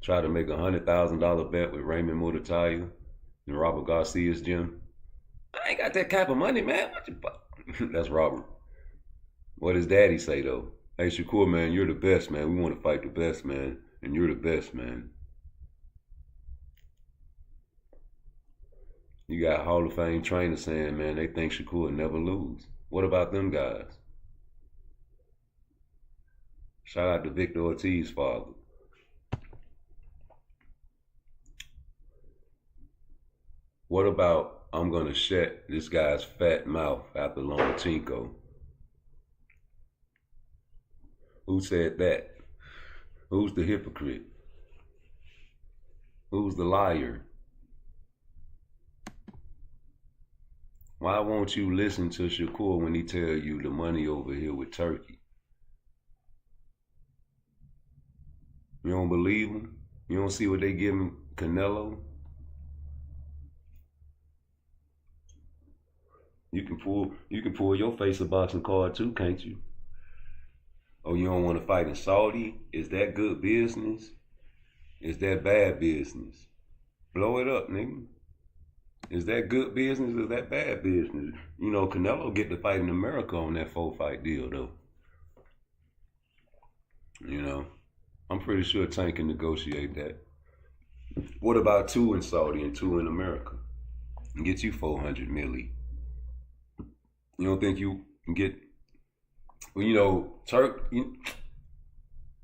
Try to make $100,000 bet with Raymond Murataya in Robert Garcia's gym. I ain't got that type of money, man. What you That's Robert. What does Daddy say though? Hey, Shakur, man, you're the best, man. We want to fight the best, man. And you're the best, man. You got Hall of Fame trainers saying, man, they think Shakur will never lose. What about them guys? Shout out to Victor Ortiz's father. What about I'm gonna shut this guy's fat mouth after Lomachenko? Who said that? Who's the hypocrite? Who's the liar? Why won't you listen to Shakur when he tell you the money over here with Turkey? You don't believe him? You don't see what they giving Canelo? You can pull your face a boxing card too, can't you? Oh, you don't want to fight in Saudi? Is that good business? Is that bad business? Blow it up, nigga. Is that good business or is that bad business? You know, Canelo get to fight in America on that 4-fight deal, though. You know, I'm pretty sure Tank can negotiate that. What about 2 in Saudi and 2 in America? And get you 400 milli. You don't think you can get, well, you know,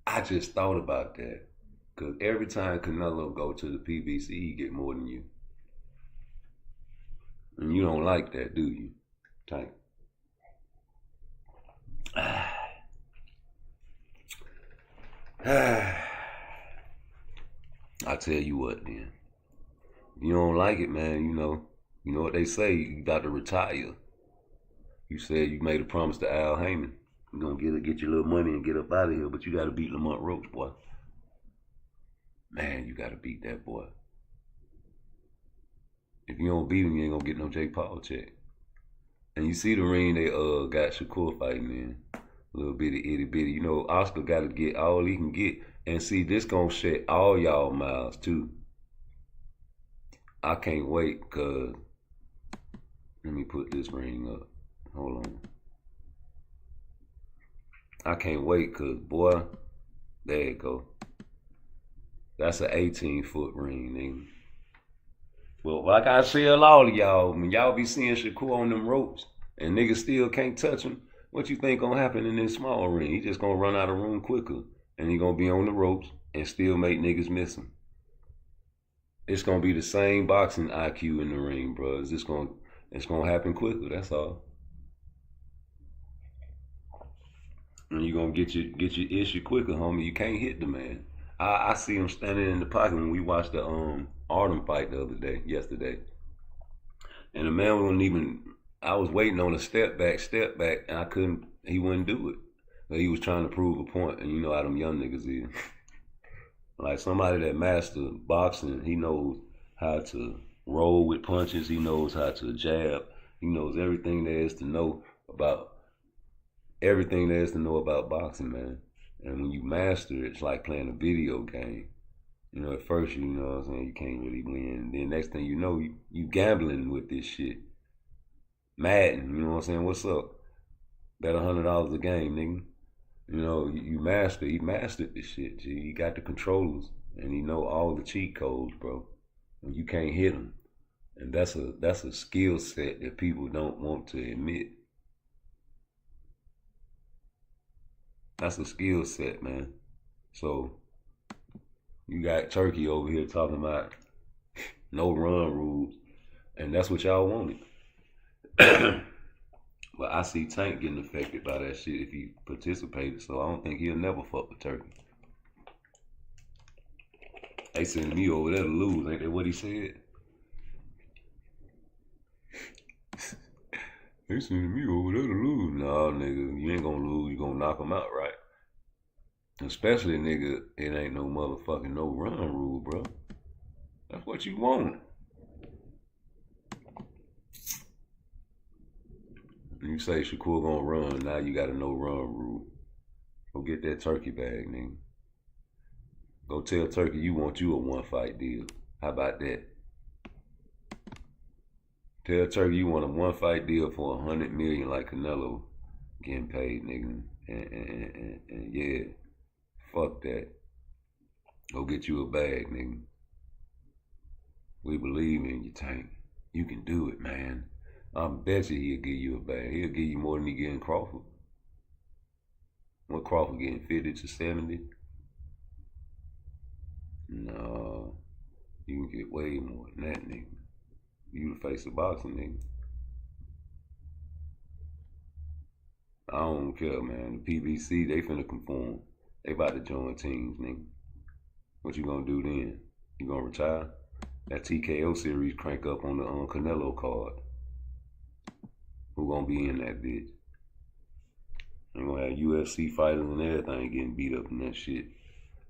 I just thought about that. Because every time Canelo go to the PBC, he get more than you. And you don't like that, do you, Tank? I tell you what, then. You don't like it, man, you know what they say, you got to retire. You said you made a promise to Al Heyman. You're going to get your little money and get up out of here, but you got to beat Lamont Roach, boy. Man, you got to beat that boy. If you don't beat him, you ain't going to get no Jake Paul check. And you see the ring they got Shakur fighting in. A little bitty, itty bitty. You know, Oscar got to get all he can get. And see, this going to shut all y'all mouths, too. I can't wait, because... Let me put this ring up. Hold on. I can't wait, because, boy, there you go. That's an 18-foot ring, nigga. Well, like I tell all of y'all, when y'all be seeing Shakur on them ropes and niggas still can't touch him, what you think gonna happen in this small ring? He just gonna run out of room quicker, and he gonna be on the ropes and still make niggas miss him. It's gonna be the same boxing IQ in the ring, bro. It's gonna happen quicker. That's all. And you gonna get your issue quicker, homie. You can't hit the man. I see him standing in the pocket when we watched the Artem fight yesterday. And the man wasn't even, I was waiting on a step back, and he wouldn't do it. But he was trying to prove a point, and you know how them young niggas is. Like somebody that mastered boxing, he knows how to roll with punches, he knows how to jab, he knows everything there is to know about boxing, man. And when you master it, it's like playing a video game. You know, at first, you know what I'm saying, you can't really win. Then next thing you know, you gambling with this shit. Madden, you know what I'm saying? What's up? Bet $100 a game, nigga. You know, he mastered this shit, G. He got the controllers, and he know all the cheat codes, bro. And you can't hit him. And that's a skill set that people don't want to admit. That's a skill set, man. So, you got Turkey over here talking about no run rules, and that's what y'all wanted. But I see Tank getting affected by that shit if he participated, so I don't think he'll never fuck with Turkey. They sending me over there to lose, ain't that what he said? They sending me over there to lose. Nah, nigga, you ain't gonna lose, you gonna knock him out, right? Especially, nigga, it ain't no motherfucking no run rule, bro. That's what you want. You say Shakur gonna run, now you got a no run rule. Go get that Turkey bag, nigga. Go tell Turkey you want you a 1-fight deal. How about that? Tell Turkey you want a 1-fight deal for $100 million like Canelo getting paid, nigga. And yeah, fuck that. Go get you a bag, nigga. We believe in you, Tank. You can do it, man. I bet you he'll give you a bag. He'll give you more than he getting Crawford. What Crawford getting 50 to 70. No, you can get way more than that, nigga. You the face of boxing, nigga. I don't care, man. The PBC, they finna conform. They about to join teams, nigga. What you gonna do then? You gonna retire? That TKO series crank up on the Canelo card. Who gonna be in that bitch? You gonna have UFC fighters and everything getting beat up in that shit.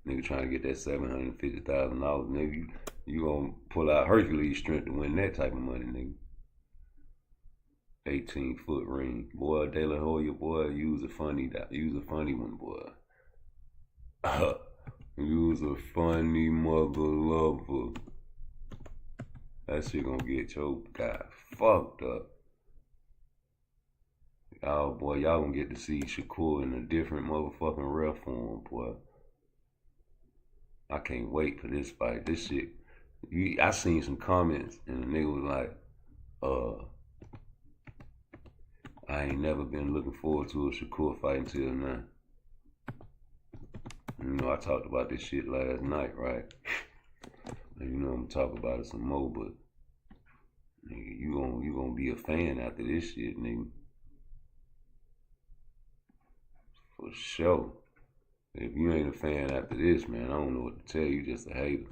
Nigga trying to get that $750,000, nigga. You gonna pull out Hercules strength to win that type of money, nigga. 18-foot ring. Boy, De La Hoya, boy, use a funny one, boy. Use a funny mother lover. That shit gonna get your guy fucked up. Y'all, boy, y'all gonna get to see Shakur in a different motherfucking ref form, boy. I can't wait for this fight. This shit, I seen some comments and the nigga was like, I ain't never been looking forward to a Shakur fight until now. You know, I talked about this shit last night, right? And you know I'm gonna talk about it some more, but nigga, you gonna be a fan after this shit, nigga. For sure. If you ain't a fan after this, man, I don't know what to tell you. Just a hater.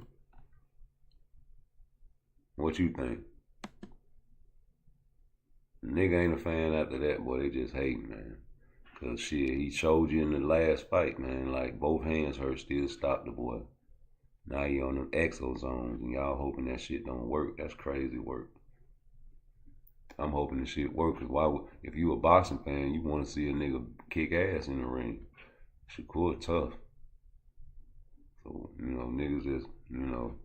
What you think? Nigga ain't a fan after that, boy. They just hate, man. Cause shit, he showed you in the last fight, man. Like both hands hurt, still stopped the boy. Now he on them exosomes, and y'all hoping that shit don't work. That's crazy work. I'm hoping the shit work. Cause why? If you a boxing fan, you want to see a nigga kick ass in the ring. Shakur tough. So, you know, niggas just, you know,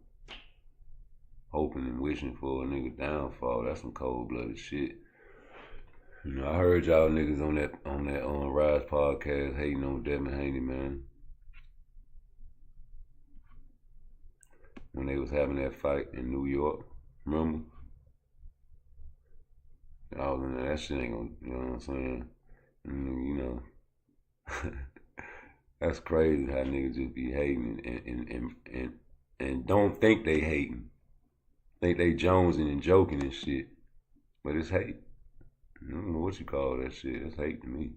hoping and wishing for a nigga downfall. That's some cold-blooded shit. You know, I heard y'all niggas on that Rise podcast hating on Devin Haney, man. When they was having that fight in New York, remember? Y'all was in there, that shit ain't gonna, you know what I'm saying? You know. That's crazy how niggas just be hating and don't think they hating. Think they jonesing and joking and shit. But it's hate. I don't know what you call that shit. It's hate to me.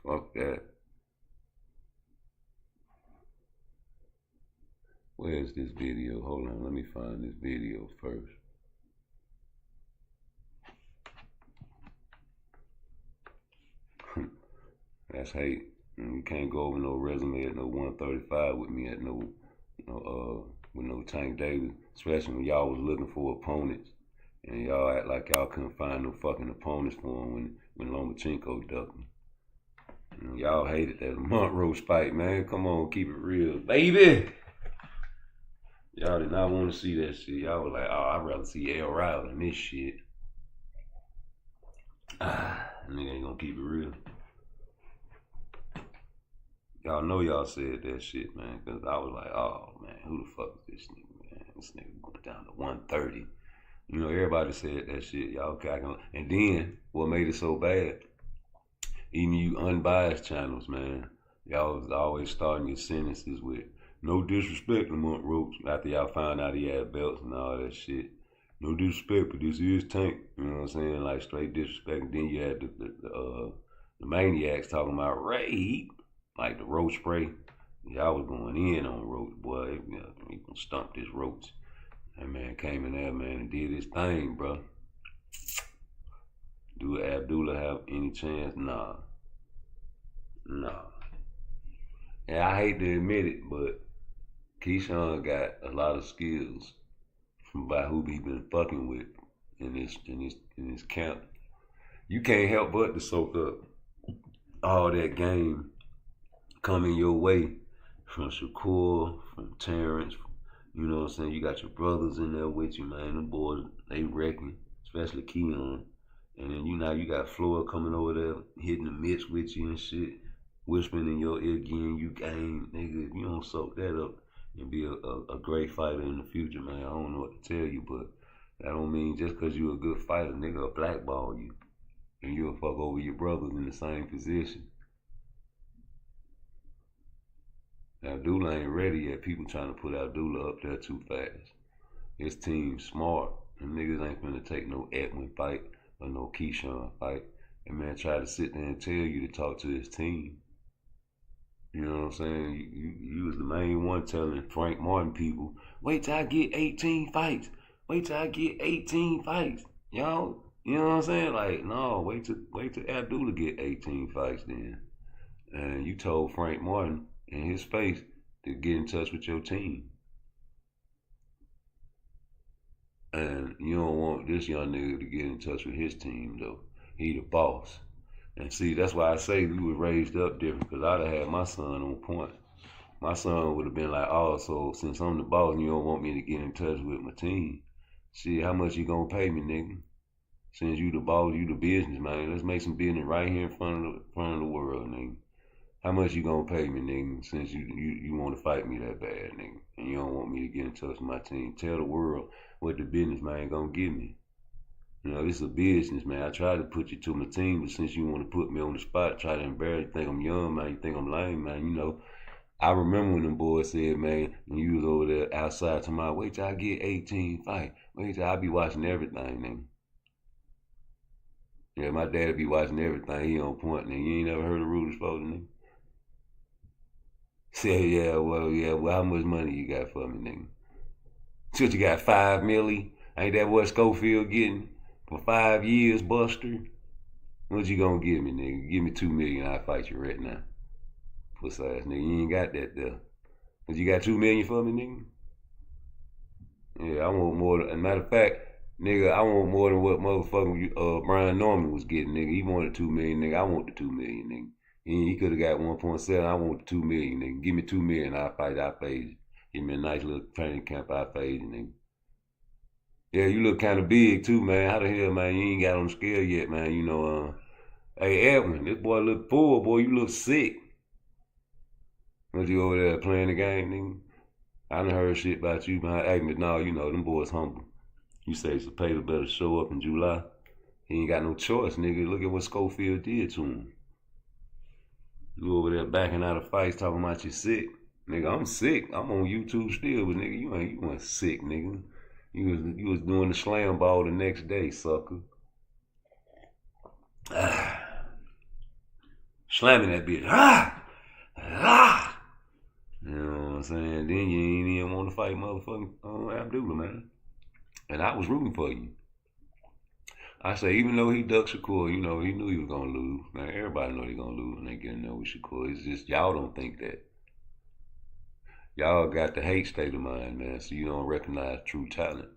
Fuck that. Where's this video? Hold on, let me find this video first. That's hate. You can't go over no resume at no 135 with me at with no Tank Davis, especially when y'all was looking for opponents and y'all act like y'all couldn't find no fucking opponents for him when Lomachenko ducked him. You know, y'all hated that Montrose fight, man. Come on, keep it real, baby. Y'all did not want to see that shit. Y'all was like, oh, I'd rather see L. Riley than this shit. Nigga ain't gonna keep it real. Y'all know y'all said that shit, man, because I was like, oh, man, who the fuck is this nigga, man? This nigga going down to 130. You know, everybody said that shit. Y'all cracking. And then, what made it so bad, even you unbiased channels, man, y'all was always starting your sentences with, no disrespect to Monk Ropes, after y'all found out he had belts and all that shit. No disrespect, but this is Tank. You know what I'm saying? Like, straight disrespect. And then you had the maniacs talking about rape. Like the roach spray, y'all was going in on Roach, boy. You know, he gonna stump this Roach. That man came in there, man, and did his thing, bro. Do Abdullah have any chance? Nah. And I hate to admit it, but Keyshawn got a lot of skills by who he been fucking with in his camp. You can't help but to soak up all that game coming your way from Shakur, from Terrence, you know what I'm saying? You got your brothers in there with you, man. Them boys, they wrecking, especially Keon. And then you got Floyd coming over there, hitting the mitts with you and shit, whispering in your ear again, you game, nigga. If you don't soak that up and be a great fighter in the future, man, I don't know what to tell you, but that don't mean just because you a good fighter, nigga, will blackball you. and you'll fuck over your brothers in the same position. Now, Abdullah ain't ready yet. People trying to put Abdullah up there too fast. His team's smart. Them niggas ain't finna take no Edwin fight or no Keyshawn fight. And man, try to sit there and tell you to talk to his team. You know what I'm saying? You was the main one telling Frank Martin people, wait till I get 18 fights. Wait till I get 18 fights. Y'all, you know what I'm saying? Like, no, wait till Abdullah get 18 fights then. And you told Frank Martin in his face to get in touch with your team. And you don't want this young nigga to get in touch with his team though. He the boss. And see, that's why I say we were raised up different, because I'd have had my son on point. My son would have been like, oh, so since I'm the boss, you don't want me to get in touch with my team. Shit, how much you gonna pay me, nigga? Since you the boss, you the business, man. Let's make some business right here in front of the world, nigga. How much you gonna pay me, nigga, since you want to fight me that bad, nigga, and you don't want me to get in touch with my team? Tell the world what the business man gonna give me. You know, this is a business, man. I try to put you to my team, but since you want to put me on the spot, try to embarrass, you think I'm young, man, you think I'm lame, man, you know. I remember when them boys said, man, when you was over there outside tomorrow, wait till I get 18 fight. Wait till I be watching everything, nigga. Yeah, my dad'll be watching everything. He on point, nigga. You ain't never heard of Rudy Spoda, nigga? Say, yeah, well, how much money you got for me, nigga? Shit, you got $5 million? Ain't that what Schofield getting for 5 years, Buster? What you gonna give me, nigga? Give me $2 million, I'll fight you right now. Puss ass nigga, you ain't got that there. But you got $2 million for me, nigga? Yeah, I want more. As a matter of fact, nigga, I want more than what motherfucking Brian Norman was getting, nigga. He wanted $2 million, nigga. I want the $2 million, nigga. He could have got 1.7. I want the $2 million, nigga. Give me $2 million, I'll fight. I fade. Give me a nice little training camp. I fade, nigga. Yeah, you look kind of big too, man. How the hell, man? You ain't got on the scale yet, man. You know, hey Edwin, this boy look full, boy. You look sick. Was you over there playing the game, nigga? I done heard shit about you, man. Hey, but no, you know, them boys humble. You say Cepeda better show up in July. He ain't got no choice, nigga. Look at what Schofield did to him. You over there backing out of fights talking about you sick. Nigga, I'm sick. I'm on YouTube still, but nigga, you ain't sick, nigga. You was doing the slam ball the next day, sucker. Slamming that bitch. You know what I'm saying? Then you ain't even want to fight motherfucking Abdullah, man. And I was rooting for you. I say, even though he ducked Shakur, you know, he knew he was going to lose. Now, everybody know he going to lose when they get in there with Shakur. It's just y'all don't think that. Y'all got the hate state of mind, man, so you don't recognize true talent.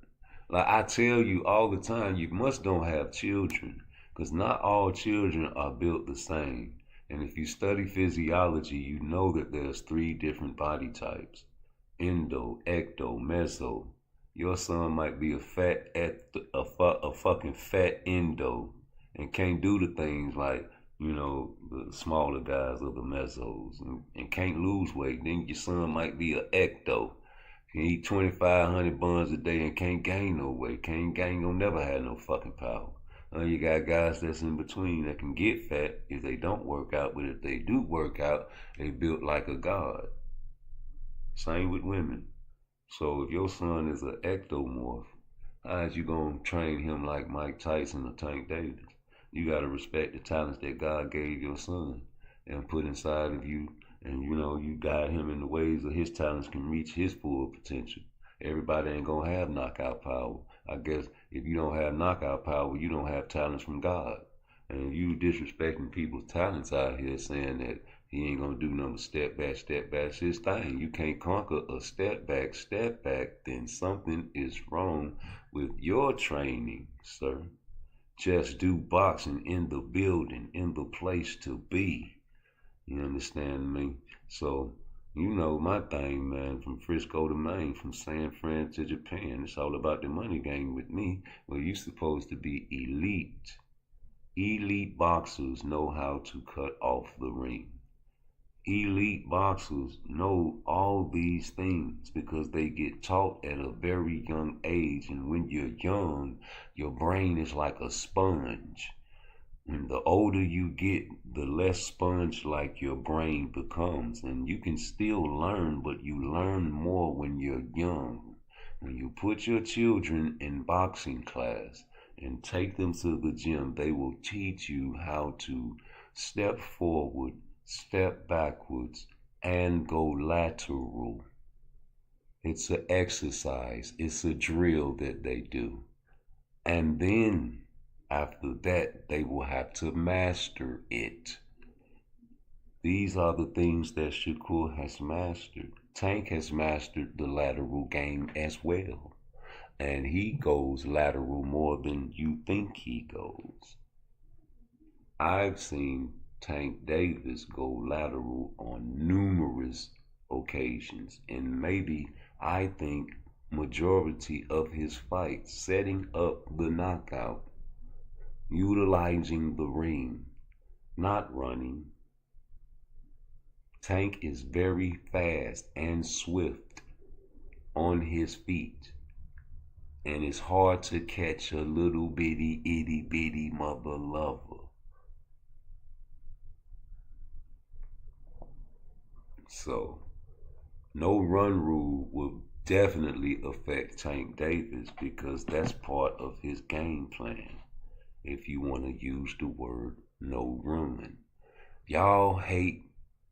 Like I tell you all the time, you must don't have children, because not all children are built the same. And if you study physiology, you know that there's 3 different body types: endo, ecto, meso. Your son might be a fucking fat endo and can't do the things like, you know, the smaller guys of the mesos and can't lose weight. Then your son might be a ecto. Can eat 2,500 buns a day and can't gain no weight. Can't gain, gonna never have no fucking power. You got guys that's in between that can get fat if they don't work out, but if they do work out, they built like a god. Same with women. So if your son is an ectomorph, how is you gonna train him like Mike Tyson or Tank Davis? You gotta respect the talents that God gave your son and put inside of you, and you know, you guide him in the ways that his talents can reach his full potential. Everybody ain't gonna have knockout power. I guess if you don't have knockout power, you don't have talents from God. And you disrespecting people's talents out here, saying that he ain't gonna do nothing but step back. It's his thing. You can't conquer a step back, then something is wrong with your training, sir. Just do boxing in the building, in the place to be. You understand me? So, you know my thing, man, from Frisco to Maine, from San Fran to Japan. It's all about the money game with me. Well, you're supposed to be elite. Elite boxers know how to cut off the ring. Elite boxers know all these things because they get taught at a very young age. And when you're young, your brain is like a sponge. And the older you get, the less sponge-like your brain becomes. And you can still learn, but you learn more when you're young. When you put your children in boxing class and take them to the gym, they will teach you how to step forward, step backwards, and go lateral. It's an exercise. It's a drill that they do. And then after that, they will have to master it. These are the things that Shakur has mastered. Tank has mastered the lateral game as well. And he goes lateral more than you think he goes. I've seen Tank Davis go lateral on numerous occasions. And maybe, I think, majority of his fights, setting up the knockout, utilizing the ring, not running. Tank is very fast and swift on his feet, and it's hard to catch a little bitty itty bitty mother lover. So, no run rule will definitely affect Tank Davis because that's part of his game plan. If you want to use the word no run. Y'all hate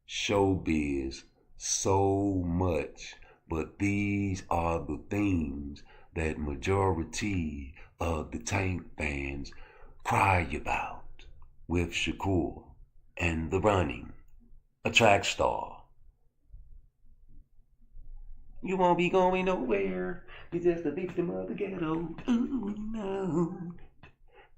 showbiz so much, but these are the things that majority of the Tank fans cry about with Shakur and the running, a track star. You won't be going nowhere, you're just a victim of the ghetto. Ooh, no.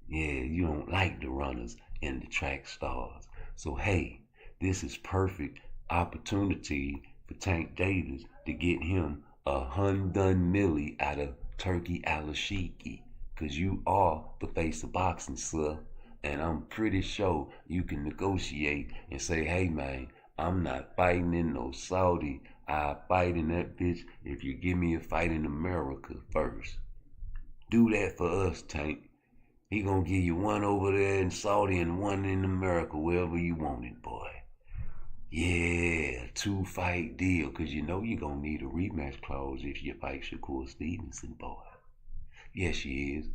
Yeah, you don't like the runners and the track stars. So hey, this is perfect opportunity for Tank Davis to get him $100 million out of Turki Alashiki. Cause you are the face of boxing, sir. And I'm pretty sure you can negotiate and say, hey man, I'm not fighting in no Saudi. I'll fight in that bitch if you give me a fight in America first. Do that for us, Tank. He gonna give you one over there in Saudi and one in America, wherever you want it, boy. Yeah, 2-fight deal, cause you know you're gonna need a rematch clause if you fight Shakur Stevenson, boy. Yes, you is.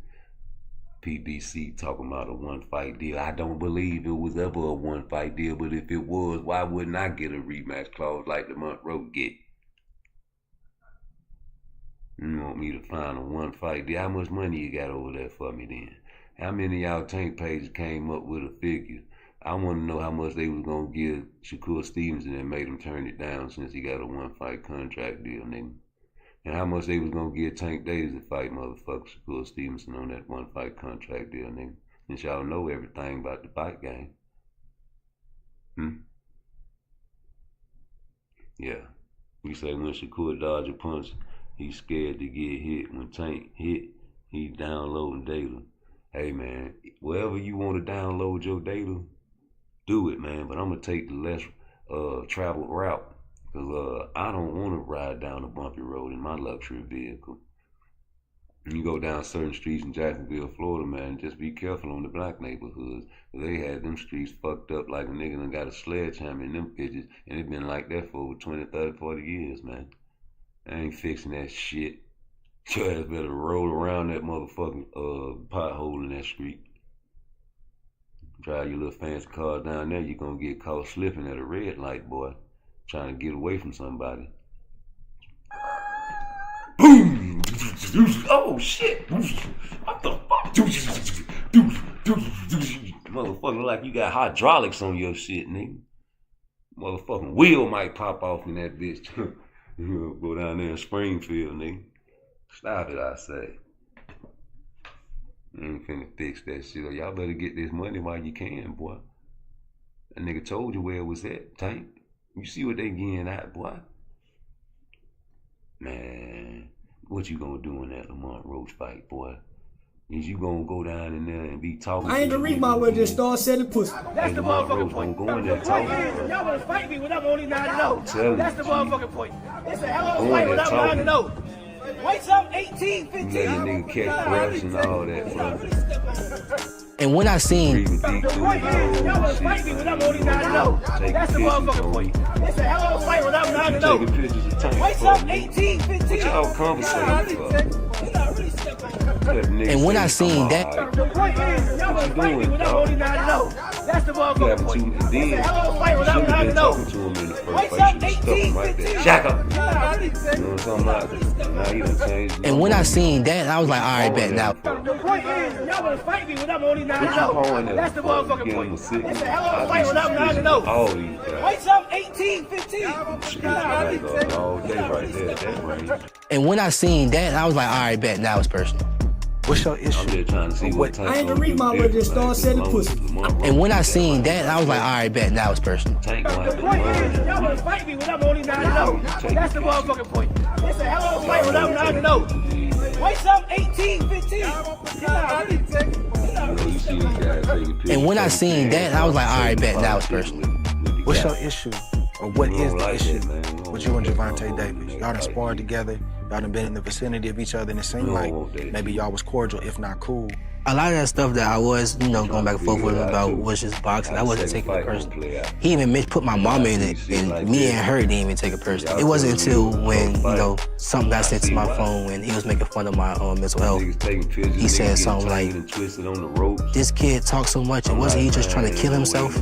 PBC talking about a 1-fight deal. I don't believe it was ever a 1-fight deal, but if it was, why wouldn't I get a rematch clause like the Monroe get? You want me to find a 1-fight deal? How much money you got over there for me then? How many of y'all Tank pages came up with a figure? I want to know how much they was going to give Shakur Stevenson and made him turn it down since he got a 1-fight contract deal, nigga. And how much they was going to give Tank Davis to fight motherfucker Shakur Stevenson on that 1-fight contract deal, nigga. Since y'all know everything about the fight game. Yeah. You say when Shakur dodge a punch, he's scared to get hit. When Tank hit, he's downloading data. Hey man, wherever you want to download your data, do it, man. But I'm gonna take the less traveled route, cause I don't want to ride down a bumpy road in my luxury vehicle. You go down certain streets in Jacksonville, Florida, man, just be careful on the black neighborhoods. They had them streets fucked up like a nigga done got a sledgehammer in them bitches, and it been like that for over 20, 30, 40 years, man. I ain't fixing that shit. Your ass better roll around that motherfucking pothole in that street. Drive your little fancy car down there, you're gonna get caught slipping at a red light, boy. Trying to get away from somebody. Boom! Oh shit! What the fuck? Motherfucker, like you got hydraulics on your shit, nigga. Motherfucking wheel might pop off in that bitch. Go down there in Springfield, nigga. Stop it, I say. You ain't finna fix that shit. Y'all better get this money while you can, boy. That nigga told you where it was at, Tank. You see what they getting at, boy? Man, what you gonna do in that Lamont Roach fight, boy? Is you gonna go down in there and be talking? I ain't the read my way, just start selling pussy. That's the motherfucking point. Go in there talking. Y'all wanna fight me when I'm only 9-0. That's the motherfucking point. It's a hell of a Go in fight there when I'm talking. 9-0. Wait till I'm 18, 15. You let a nigga catch breaths and all that, bro. And when I seen, The point is, y'all wanna fight me when I'm only 9-0. That's the motherfucking point. It's a hell of a fight when I'm 9-0. Taking pictures of tank Wait for up, me. 18, 15. What y'all conversating for? and when I seen that, The point is, y'all wanna fight me when I'm only 9-0. That's the motherfucking point. And It's then a hell of a fight when I'm should've been 9-0. talking to him in the first Wait place. up, You stuff 18, him right there. 15. Shut up. You know what I'm talking about? Now he done changed. and when I seen that, I was like, all right, bet now. The point is, y'all wanna fight me when I'm only 9-0. That's the motherfucking point. It's a hell of a fight when I'm 9-0. All these guys. Wait up, 18, 15. All day right there, that range. And when I seen that, I was like, all right, bet now it's personal. What's your I'm issue? just trying to see what Tank I ain't gonna gonna read do my different, just start like, selling as long pussy. as Lamar And when I Roach seen got that, I was like, all right, bet now it's personal. Tank gonna have The to point is, learn. y'all wanna fight me when I'm only 9-0. That's the motherfucking point. It's a hell of a fight when I'm 9-0. Wait up, 18, 15. You see these guys taking pictures, And when I taking seen pictures, that, I was like, all right, bet now it's politics personal. with the What's guy. your issue? Or what We is don't the like issue that, man. We don't with you and want Javante that. Davis? Y'all done sparred together. Y'all done been in the vicinity of each other, and it seemed We don't like want that. maybe y'all was cordial, if not cool. A lot of that stuff that I was, going back and forth with him about was just boxing. I wasn't taking it personal. He even put my mama in it, and me and her didn't even take it personal. It wasn't until when, something got sent to my phone when he was making fun of my mental health. Niggas taking pictures, He said niggas something getting like, tangled and twisted on the ropes. this kid talks so much, and wasn't he just trying to kill himself?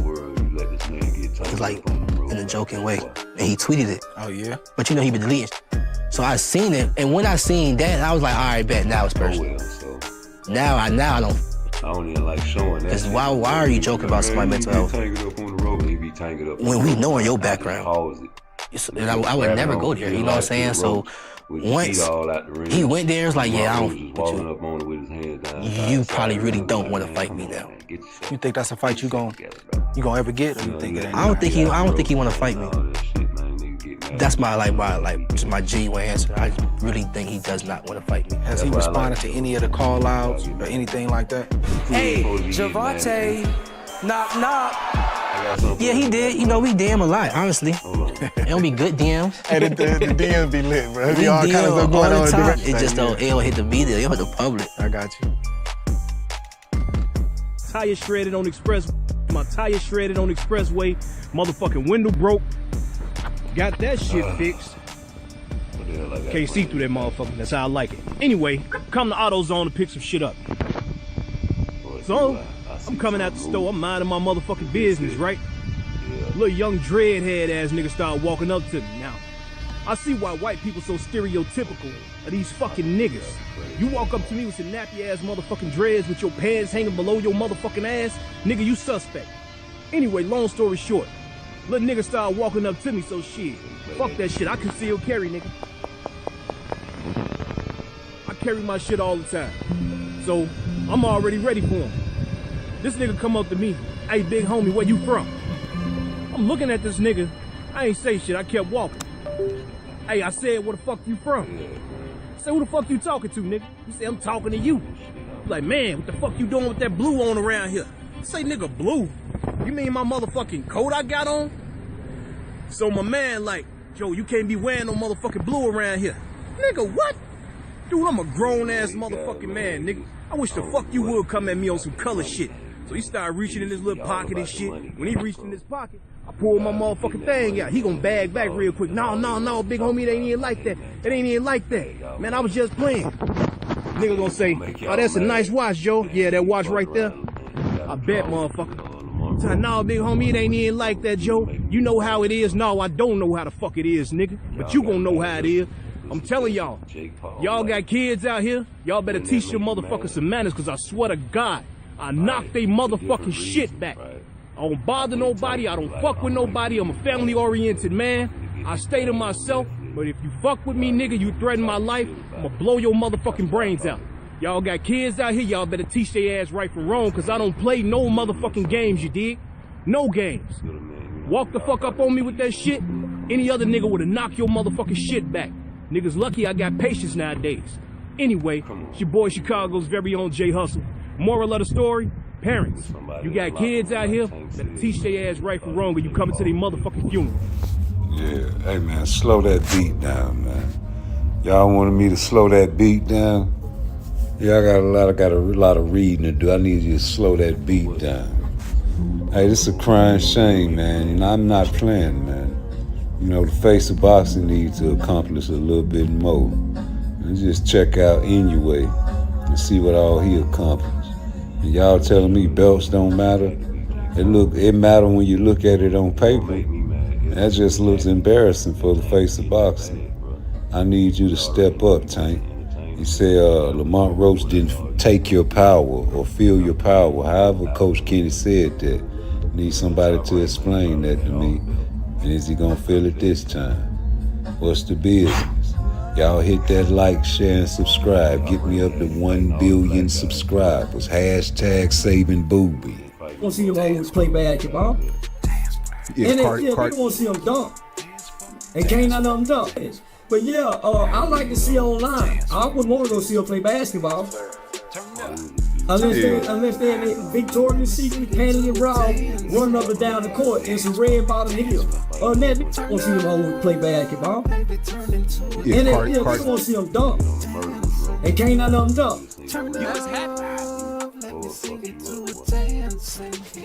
It's like, in a joking way. And he tweeted it. Oh, yeah? But he been deleting. So I seen it, and when I seen that, I was like, all right, bet now it's Oh, personal. well, so Now I don't. I don't even like showing that. Because shit. why are you joking about somebody's mental health? He be tangled up on the rope, he be tangled up. When we know in your background. Pause it. And I would never go there, you know what I'm saying? So once he went there, it's like, yeah, I don't. You probably really don't want to fight me now. You think that's a fight you gonna ever get, or you think it ain't? I don't think he want to fight me. That's my genuine answer. I really think he does not want to fight me. Has he responded to any of the call outs or anything like that? Hey, Javante, knock knock. Yeah, he did. We DM him a lot, honestly. It don't be good DMs. Hey, the DMs be lit, bro. We Be all DM kind of stuff all going on. the time. direct- It just don't hit the media, it hit the public. I got you. Tire shredded on express. My tire shredded on expressway. Motherfucking window broke. Got that shit fixed. Can't see through that motherfucker. That's how I like it. Anyway, come to AutoZone to pick some shit up. So, I'm coming out the store. I'm minding my motherfucking business, right? Little young dreadhead ass nigga start walking up to me. Now, I see why white people so stereotypical of these fucking niggas. You walk up to me with some nappy ass motherfucking dreads with your pants hanging below your motherfucking ass, nigga, you suspect. Anyway, long story short, little nigga started walking up to me, so shit. Fuck that shit, I conceal carry, nigga. I carry my shit all the time. So, I'm already ready for him. This nigga come up to me, hey big homie, where you from? I'm looking at this nigga, I ain't say shit, I kept walking. Hey, I said, where the fuck you from? I said, who the fuck you talking to, nigga? He said, I'm talking to you. I'm like, man, what the fuck you doing with that blue on around here? I say, nigga, blue? You mean my motherfucking coat I got on? So my man like, Joe, you can't be wearing no motherfucking blue around here. Nigga, what? Dude, I'm a grown-ass motherfucking man, nigga. I wish the fuck you would come at me on some color shit. So he started reaching in his little pocket and shit. When he reached in his pocket, I pulled my motherfucking thing out. He gonna bag back real quick. No, big homie, it ain't even like that. It ain't even like that. Man, I was just playing. Nigga gonna say, oh, that's a nice watch, Joe. Yeah, that watch right there. I bet, motherfucker. So, no, big homie, it ain't even like that, Joe. You know how it is. No, I don't know how the fuck it is, nigga. But you gonna know how it is. I'm telling y'all, y'all got kids out here, y'all better teach your motherfuckers some manners, cause I swear to God, I knock they motherfucking shit back. I don't bother nobody, I don't fuck with nobody, I'm a family-oriented man. I stay to myself, but if you fuck with me, nigga, you threaten my life, I'ma blow your motherfucking brains out. Y'all got kids out here, y'all better teach their ass right from wrong, cause I don't play no motherfucking games, you dig? No games. Walk the fuck up on me with that shit, any other nigga would've knocked your motherfucking shit back. Niggas lucky I got patience nowadays. Anyway, it's your boy Chicago's very own J Hustle. Moral of the story, parents, you got kids out here, better teach their ass right from wrong or you coming to their motherfucking funeral. Yeah, hey man, slow that beat down, man. Y'all wanted me to slow that beat down? Yeah, I got a lot of reading to do. I need you to slow that beat down. Hey, this is a crying shame, man. And I'm not playing, man. You know, the face of boxing needs to accomplish a little bit more. And just check out Anyway and see what all he accomplished. And y'all telling me belts don't matter? It matter when you look at it on paper. And that just looks embarrassing for the face of boxing. I need you to step up, Tank. He said Lamont Roach didn't take your power or feel your power. However, Coach Kenny said that. Need somebody to explain that to me. And is he gonna feel it this time? What's the business? Y'all hit that like, share, and subscribe. Get me up to 1 billion subscribers. Hashtag saving Booby. Want to see them always play basketball. Yeah, And they want to see them dunk. And can't none of them dunk. But yeah, I like to see online. I wouldn't want to go see them play basketball. Unless they're in a Victoria's Secret, panty and bra, running up and down the court in some red bottom heels. Other than that, I want to see them always play basketball. Yeah, And they want to see them dunk. And can't none of them dunk.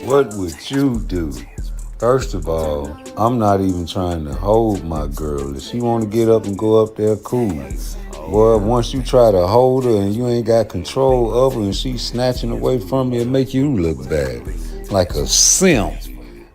What would you do? First of all, I'm not even trying to hold my girl. If she want to get up and go up there, cool. Boy, once you try to hold her and you ain't got control of her and she's snatching away from you, it make you look bad. Like a simp,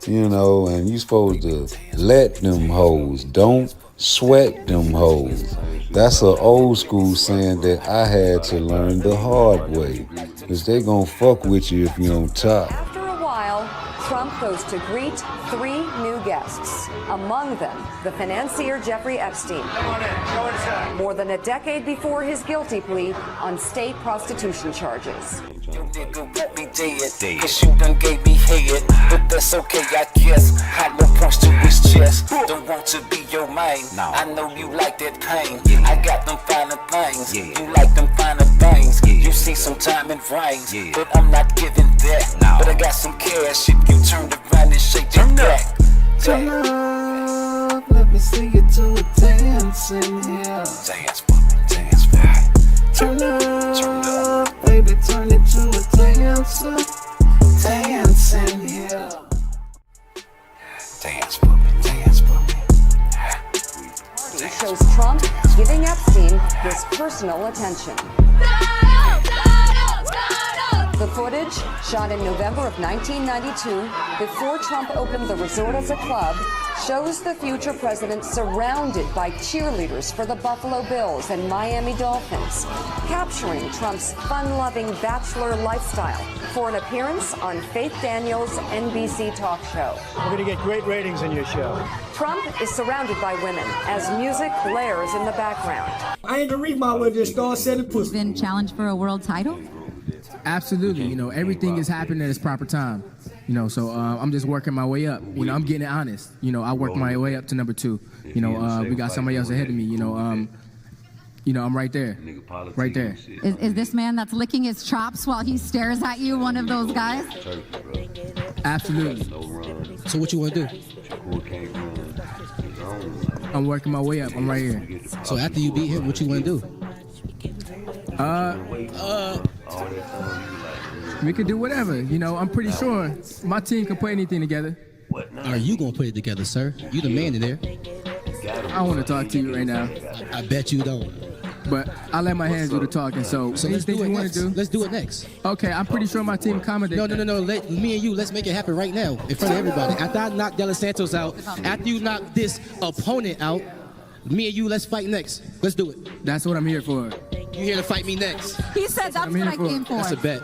you know, and you supposed to let them hoes. Don't sweat them hoes. That's an old school saying that I had to learn the hard way. Cause they gonna fuck with you if you don't top. After a while, Trump goes to greet 3 new guests. Among them, the financier Jeffrey Epstein. More than a decade before his guilty plea on state prostitution charges. Your nigga won't be dead, cause you done gave me head. But that's okay, I guess. Hollow points to his chest. Don't want to be your main. I know you like that pain. I got them finer things. You like them finer things. You see some time and rains, but I'm not giving that. But I got some cash if you turn around and shake your back. Turn up, let me see you do a dance in here. Dance for me, dance for me. Turn up, baby, turn it to a dancer. Dance in here. Dance for me, dance for me. Party shows Trump giving Epstein his personal attention. The footage, shot in November of 1992, before Trump opened the resort as a club, shows the future president surrounded by cheerleaders for the Buffalo Bills and Miami Dolphins, capturing Trump's fun-loving bachelor lifestyle for an appearance on Faith Daniels' NBC talk show. We're going to get great ratings in your show. Trump is surrounded by women as music blares in the background. I ain't the reason why we just start selling pussy. Been challenged for a world title? Absolutely. You know, everything is happening at its proper time. You know, so I'm just working my way up. You know, I'm getting honest. You know, I worked my way up to number 2. You know, we got somebody else ahead of me. You know, I'm right there. Right there. Is this man that's licking his chops while he stares at you one of those guys? Absolutely. So what you want to do? I'm working my way up. I'm right here. So after you beat him, what you want to do? We could do whatever. You know, I'm pretty sure my team can put anything together. Are you going to put it together, sir? You the man in there. I want to talk to you right now. I bet you don't. But I let my hands do the talking, so let's anything do it you want next. to do? Let's do it next. Okay, I'm pretty sure my team accommodates. No. Me and you, let's make it happen right now in front of everybody. After I knock De Los Santos out, after you knock this opponent out, me and you, let's fight next. Let's do it. That's what I'm here for. You here to fight me next? He said that's what I came for. That's a bet.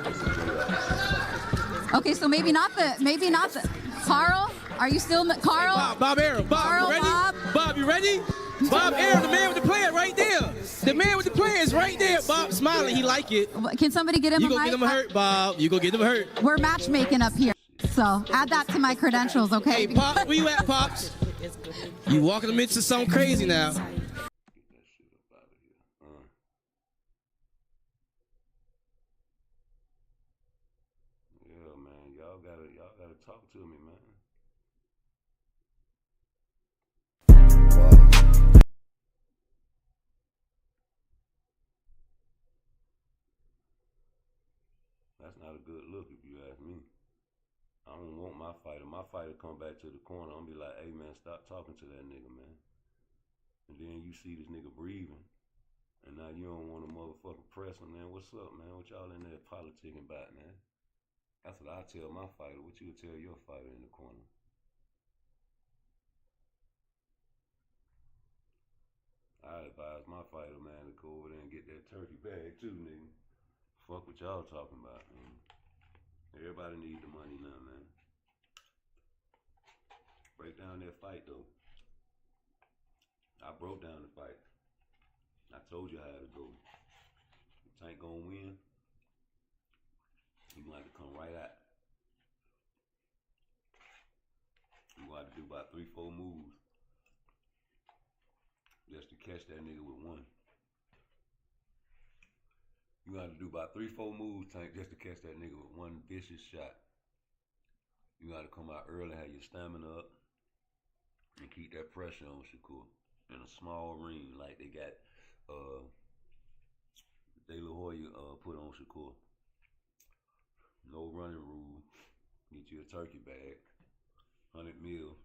Okay, so maybe not the. Carl, are you still Carl? Bob Aaron. Carl, you ready? Bob, you ready? Bob Aaron, the man with the plan right there. The man with the plan is right there. Bob smiling, he like it. Can somebody get him You a go mic? get him hurt, Bob. You go get him hurt. We're matchmaking up here, so add that to my credentials, okay? Hey, Pops, where you at, Pops? You walking them into something crazy now. Y'all gotta talk to me, man. not a good look if you ask me. I don't want my fighter. My fighter come back to the corner. I'm be like, hey man, stop talking to that nigga, man. And then you see this nigga breathing, and now you don't want to motherfucking press him, man. What's up, man? What y'all in there politicking about, man? That's what I tell my fighter. What you would tell your fighter in the corner? I advise my fighter, man, to go over there and get that turkey bag too, nigga. Fuck what y'all talking about, man. Everybody need the money now, man. Break down that fight, though. I broke down the fight. I told you how to go. If Tank gonna win, you gonna have to come right out. You gonna have to do about 3-4 moves just to catch that nigga with one. You gonna have to do about 3-4 moves, Tank, just to catch that nigga with one vicious shot. You gotta come out early, have your stamina up, and keep that pressure on Shakur. In a small ring like they got De La Hoya put on Shakur. No running rule. Get you a turkey bag, 100 mil,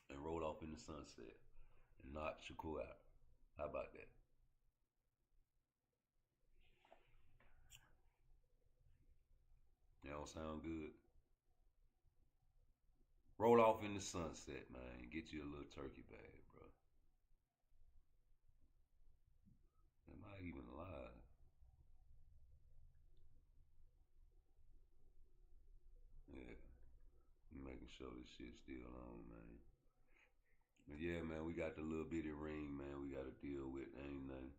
and roll off in the sunset and knock Shakur out. How about that? That don't sound good. Roll off in the sunset, man. Get you a little turkey bag, bro. Am I even alive? Yeah. I'm making sure this shit's still on, man. But yeah, man, we got the little bitty ring, man, we gotta deal with. Ain't nothing.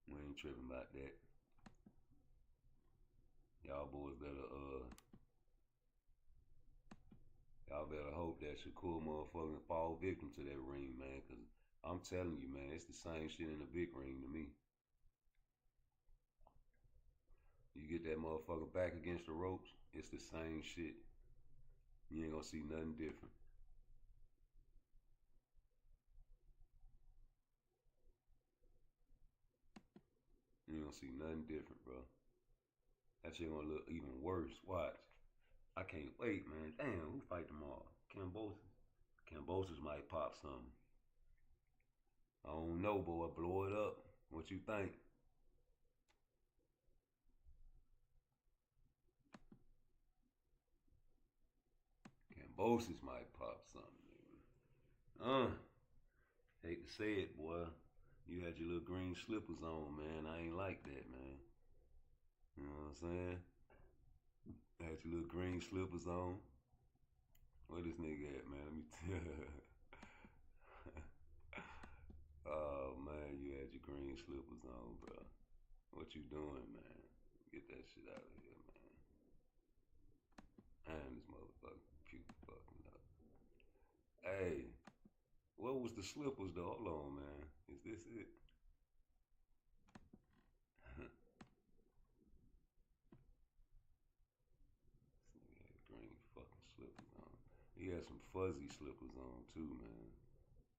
We ain't tripping about that. Y'all boys better, y'all better hope that Shakur motherfucking fall victim to that ring, man, because I'm telling you, man, it's the same shit in the big ring to me. You get that motherfucker back against the ropes, it's the same shit. You ain't gonna see nothing different. You ain't gonna see nothing different, bro. That shit gonna look even worse. Watch. I can't wait, man. Damn, who fight tomorrow? Kambosos. Kambosos might pop something. I don't know, boy. Blow it up. What you think? Kambosos might pop something, nigga. Hate to say it, boy. You had your little green slippers on, man. I ain't like that, man. You know what I'm saying? Had your little green slippers on. Where this nigga at, man? Let me tell. Oh, man, you had your green slippers on, bro. What you doing, man? Get that shit out of here, man. Damn, this motherfucker puke fucking up. Hey, what was the slippers, though? Hold on, man. Is this it? This nigga had green fucking slippers on. He had some fuzzy slippers on, too, man.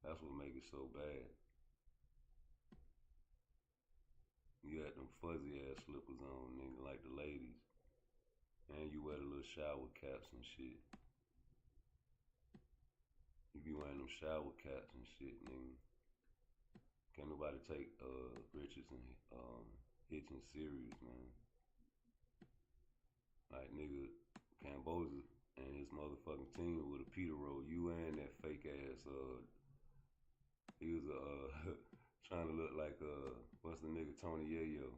That's what make it so bad. You had them fuzzy ass slippers on, nigga, like the ladies. And you wear the little shower caps and shit. You be wearing them shower caps and shit, nigga. Can't nobody take Richards and Hitchens serious, man. Like, nigga, Kambosos and his motherfucking team would have Peter roll you and that fake ass, he was trying to look like, what's the nigga, Tony Yayo.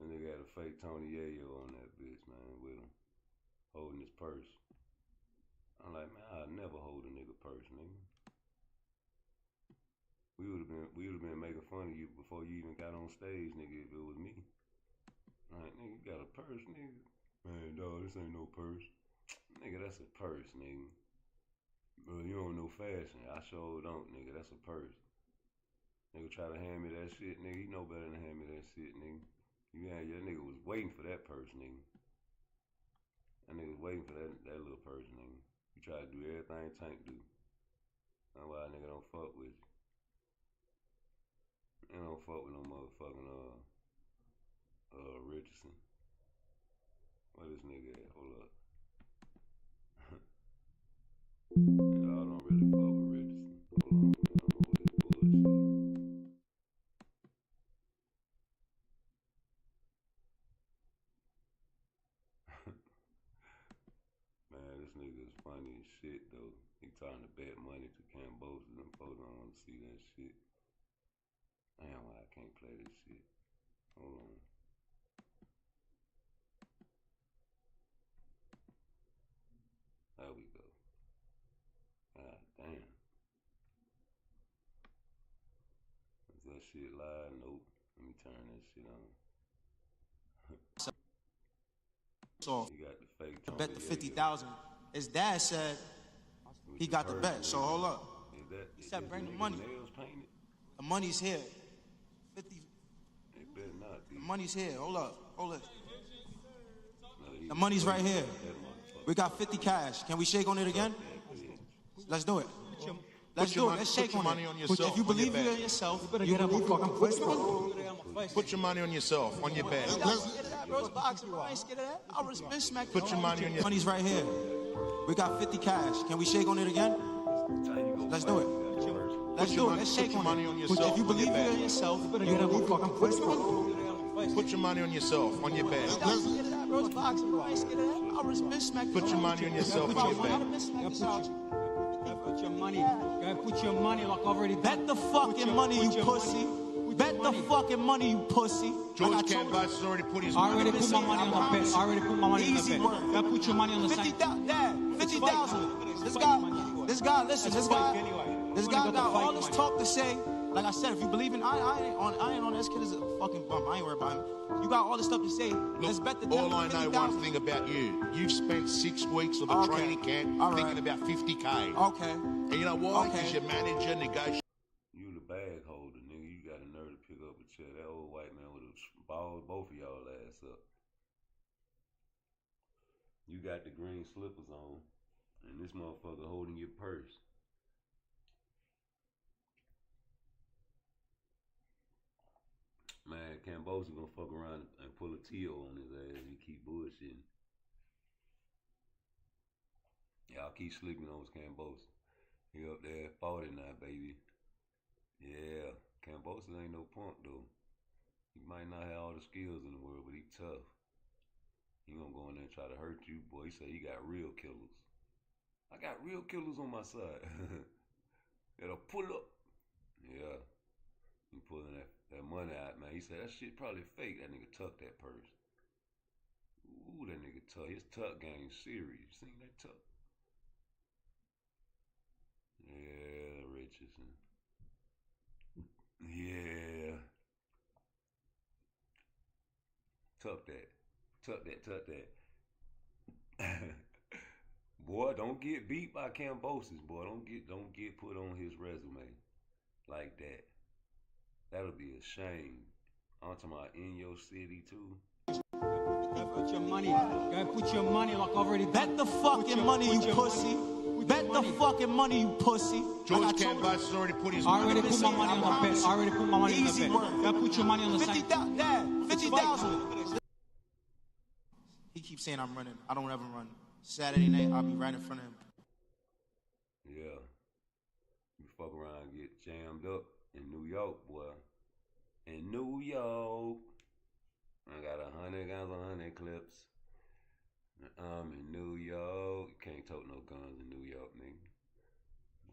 The nigga had a fake Tony Yayo on that bitch, man, with him, holding his purse. I'm like, man, I'd never hold a nigga purse, nigga. We would have been making fun of you before you even got on stage, nigga, if it was me. Like, nigga, you got a purse, nigga? Man, dawg, this ain't no purse. Nigga, that's a purse, nigga. Bro, you don't know fashion. I sure don't, nigga. That's a purse. Nigga try to hand me that shit, nigga. You know better than hand me that shit, nigga. Your nigga was waiting for that purse, nigga. That nigga was waiting for that little purse, nigga. You try to do everything Tank do. That's why a nigga don't fuck with you. You don't fuck with no motherfucking Richardson. Where this nigga at? Hold up. Y'all don't really fuck with Richardson. Hold on, man. I don't know what this bullshit. Man, this nigga is funny as shit though. He trying to bet money to Cambodia. Them folks don't want to see that shit. Damn, why I can't play this shit. Hold on. There we go. God damn. Is that shit live? Nope. Let me turn that shit on. So he got the fake the bet the 50,000. His dad said he got the bet. So hold up. He said bring the money. The money's here. 50. It better not be. The money's here. Hold up. Hold it. The money's right here. We got 50 cash. Can we shake on it again? Let's do it. Let's do it. Let's shake on it. If you believe in yourself, you better get up and fucking put your money on yourself, on your bet. Put your money on your. Money's right here. We got 50 cash. Can we shake on it again? Let's do it. Let's do it. Let's shake on it. If you believe in yourself, you better get up and fucking put your money on yourself, on your bet. Put your money on yourself, on your bet. Put your money. Put your money like already. Bet the fucking money, you pussy. Bet the fucking money, you pussy. George Campbell has already put his money. I already put my money on the bet. I already put my money on the bet. You gotta put your money on the side. 50,000. This guy, listen, this guy got all this talk to say. Like I said, if you believe in, I ain't on this kid is a fucking bum. I ain't worried about him. You got all this stuff to say. Let's bet the all I know one thing about you. You've spent 6 weeks of a training camp thinking about 50K. Okay. And you know why? Because your manager negotiated. You the bag holder, nigga. You got a nerve to pick up a chair. That old white man would have balled both of y'all ass up. You got the green slippers on, and this motherfucker holding your purse. Man, Cambosia gonna fuck around and pull a T.O. on his ass if he keep bullshitting. Y'all keep sleeping on his Cambosia. He up there 40 now, baby. Yeah, Cambosia ain't no punk though. He might not have all the skills in the world, but he tough. He gonna go in there and try to hurt you, boy. He say he got real killers. I got real killers on my side. That'll pull up. Yeah. He pulling that money out, man. He said that shit probably fake. That nigga tucked that purse. Ooh, that nigga tuck. His tuck game serious. Seen that tuck? Yeah, Richardson. Yeah. Tuck that. Tuck that. Tuck that. Boy, don't get beat by Cambosis, boy. Don't get put on his resume like that. That'll be a shame. I'm talking about in your city too. Put your money. Put your money like already. Bet the fucking money, you pussy. Bet the fucking money, you pussy. George Campbell has already put his money. I already put my money on the bet. I already put my money on the bet. You gotta put your money on the side. 50,000. He keeps saying I'm running. I don't ever run. Saturday night, I'll be right in front of him. Yeah. You fuck around and get jammed up in New York, boy. In New York. I got 100 guns, 100 clips. I'm in New York. You can't tote no guns in New York, nigga.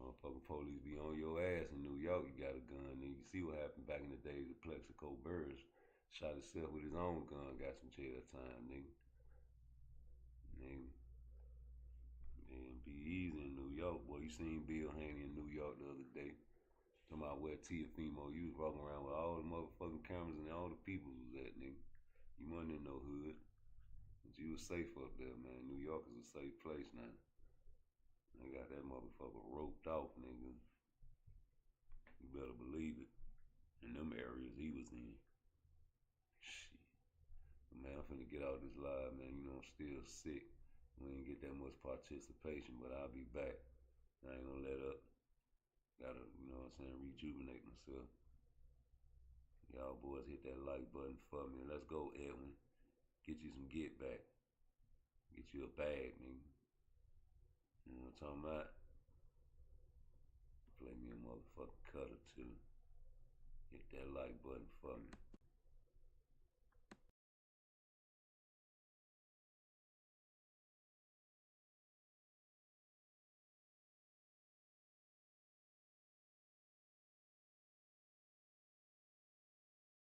Motherfucking police be on your ass in New York. You got a gun, nigga. You see what happened back in the days of Plexico Burrs. Shot himself with his own gun. Got some jail time, nigga. Man, be easy in New York, boy. You seen Bill Haney in New York the other day. Talking about where Tiafimo, you was walking around with all the motherfucking cameras and all the people was at, nigga. You wasn't in no hood. But you was safe up there, man. New York is a safe place now. They got that motherfucker roped off, nigga. You better believe it. In them areas he was in. Shit. Man, I'm finna get out this live, man. You know, I'm still sick. We ain't get that much participation, but I'll be back. I ain't gonna let up. Gotta, you know what I'm saying, rejuvenate myself. Y'all boys hit that like button for me. Let's go, Edwin. Get you some get back. Get you a bag, nigga. You know what I'm talking about? Play me a motherfucking cut or two. Hit that like button for me.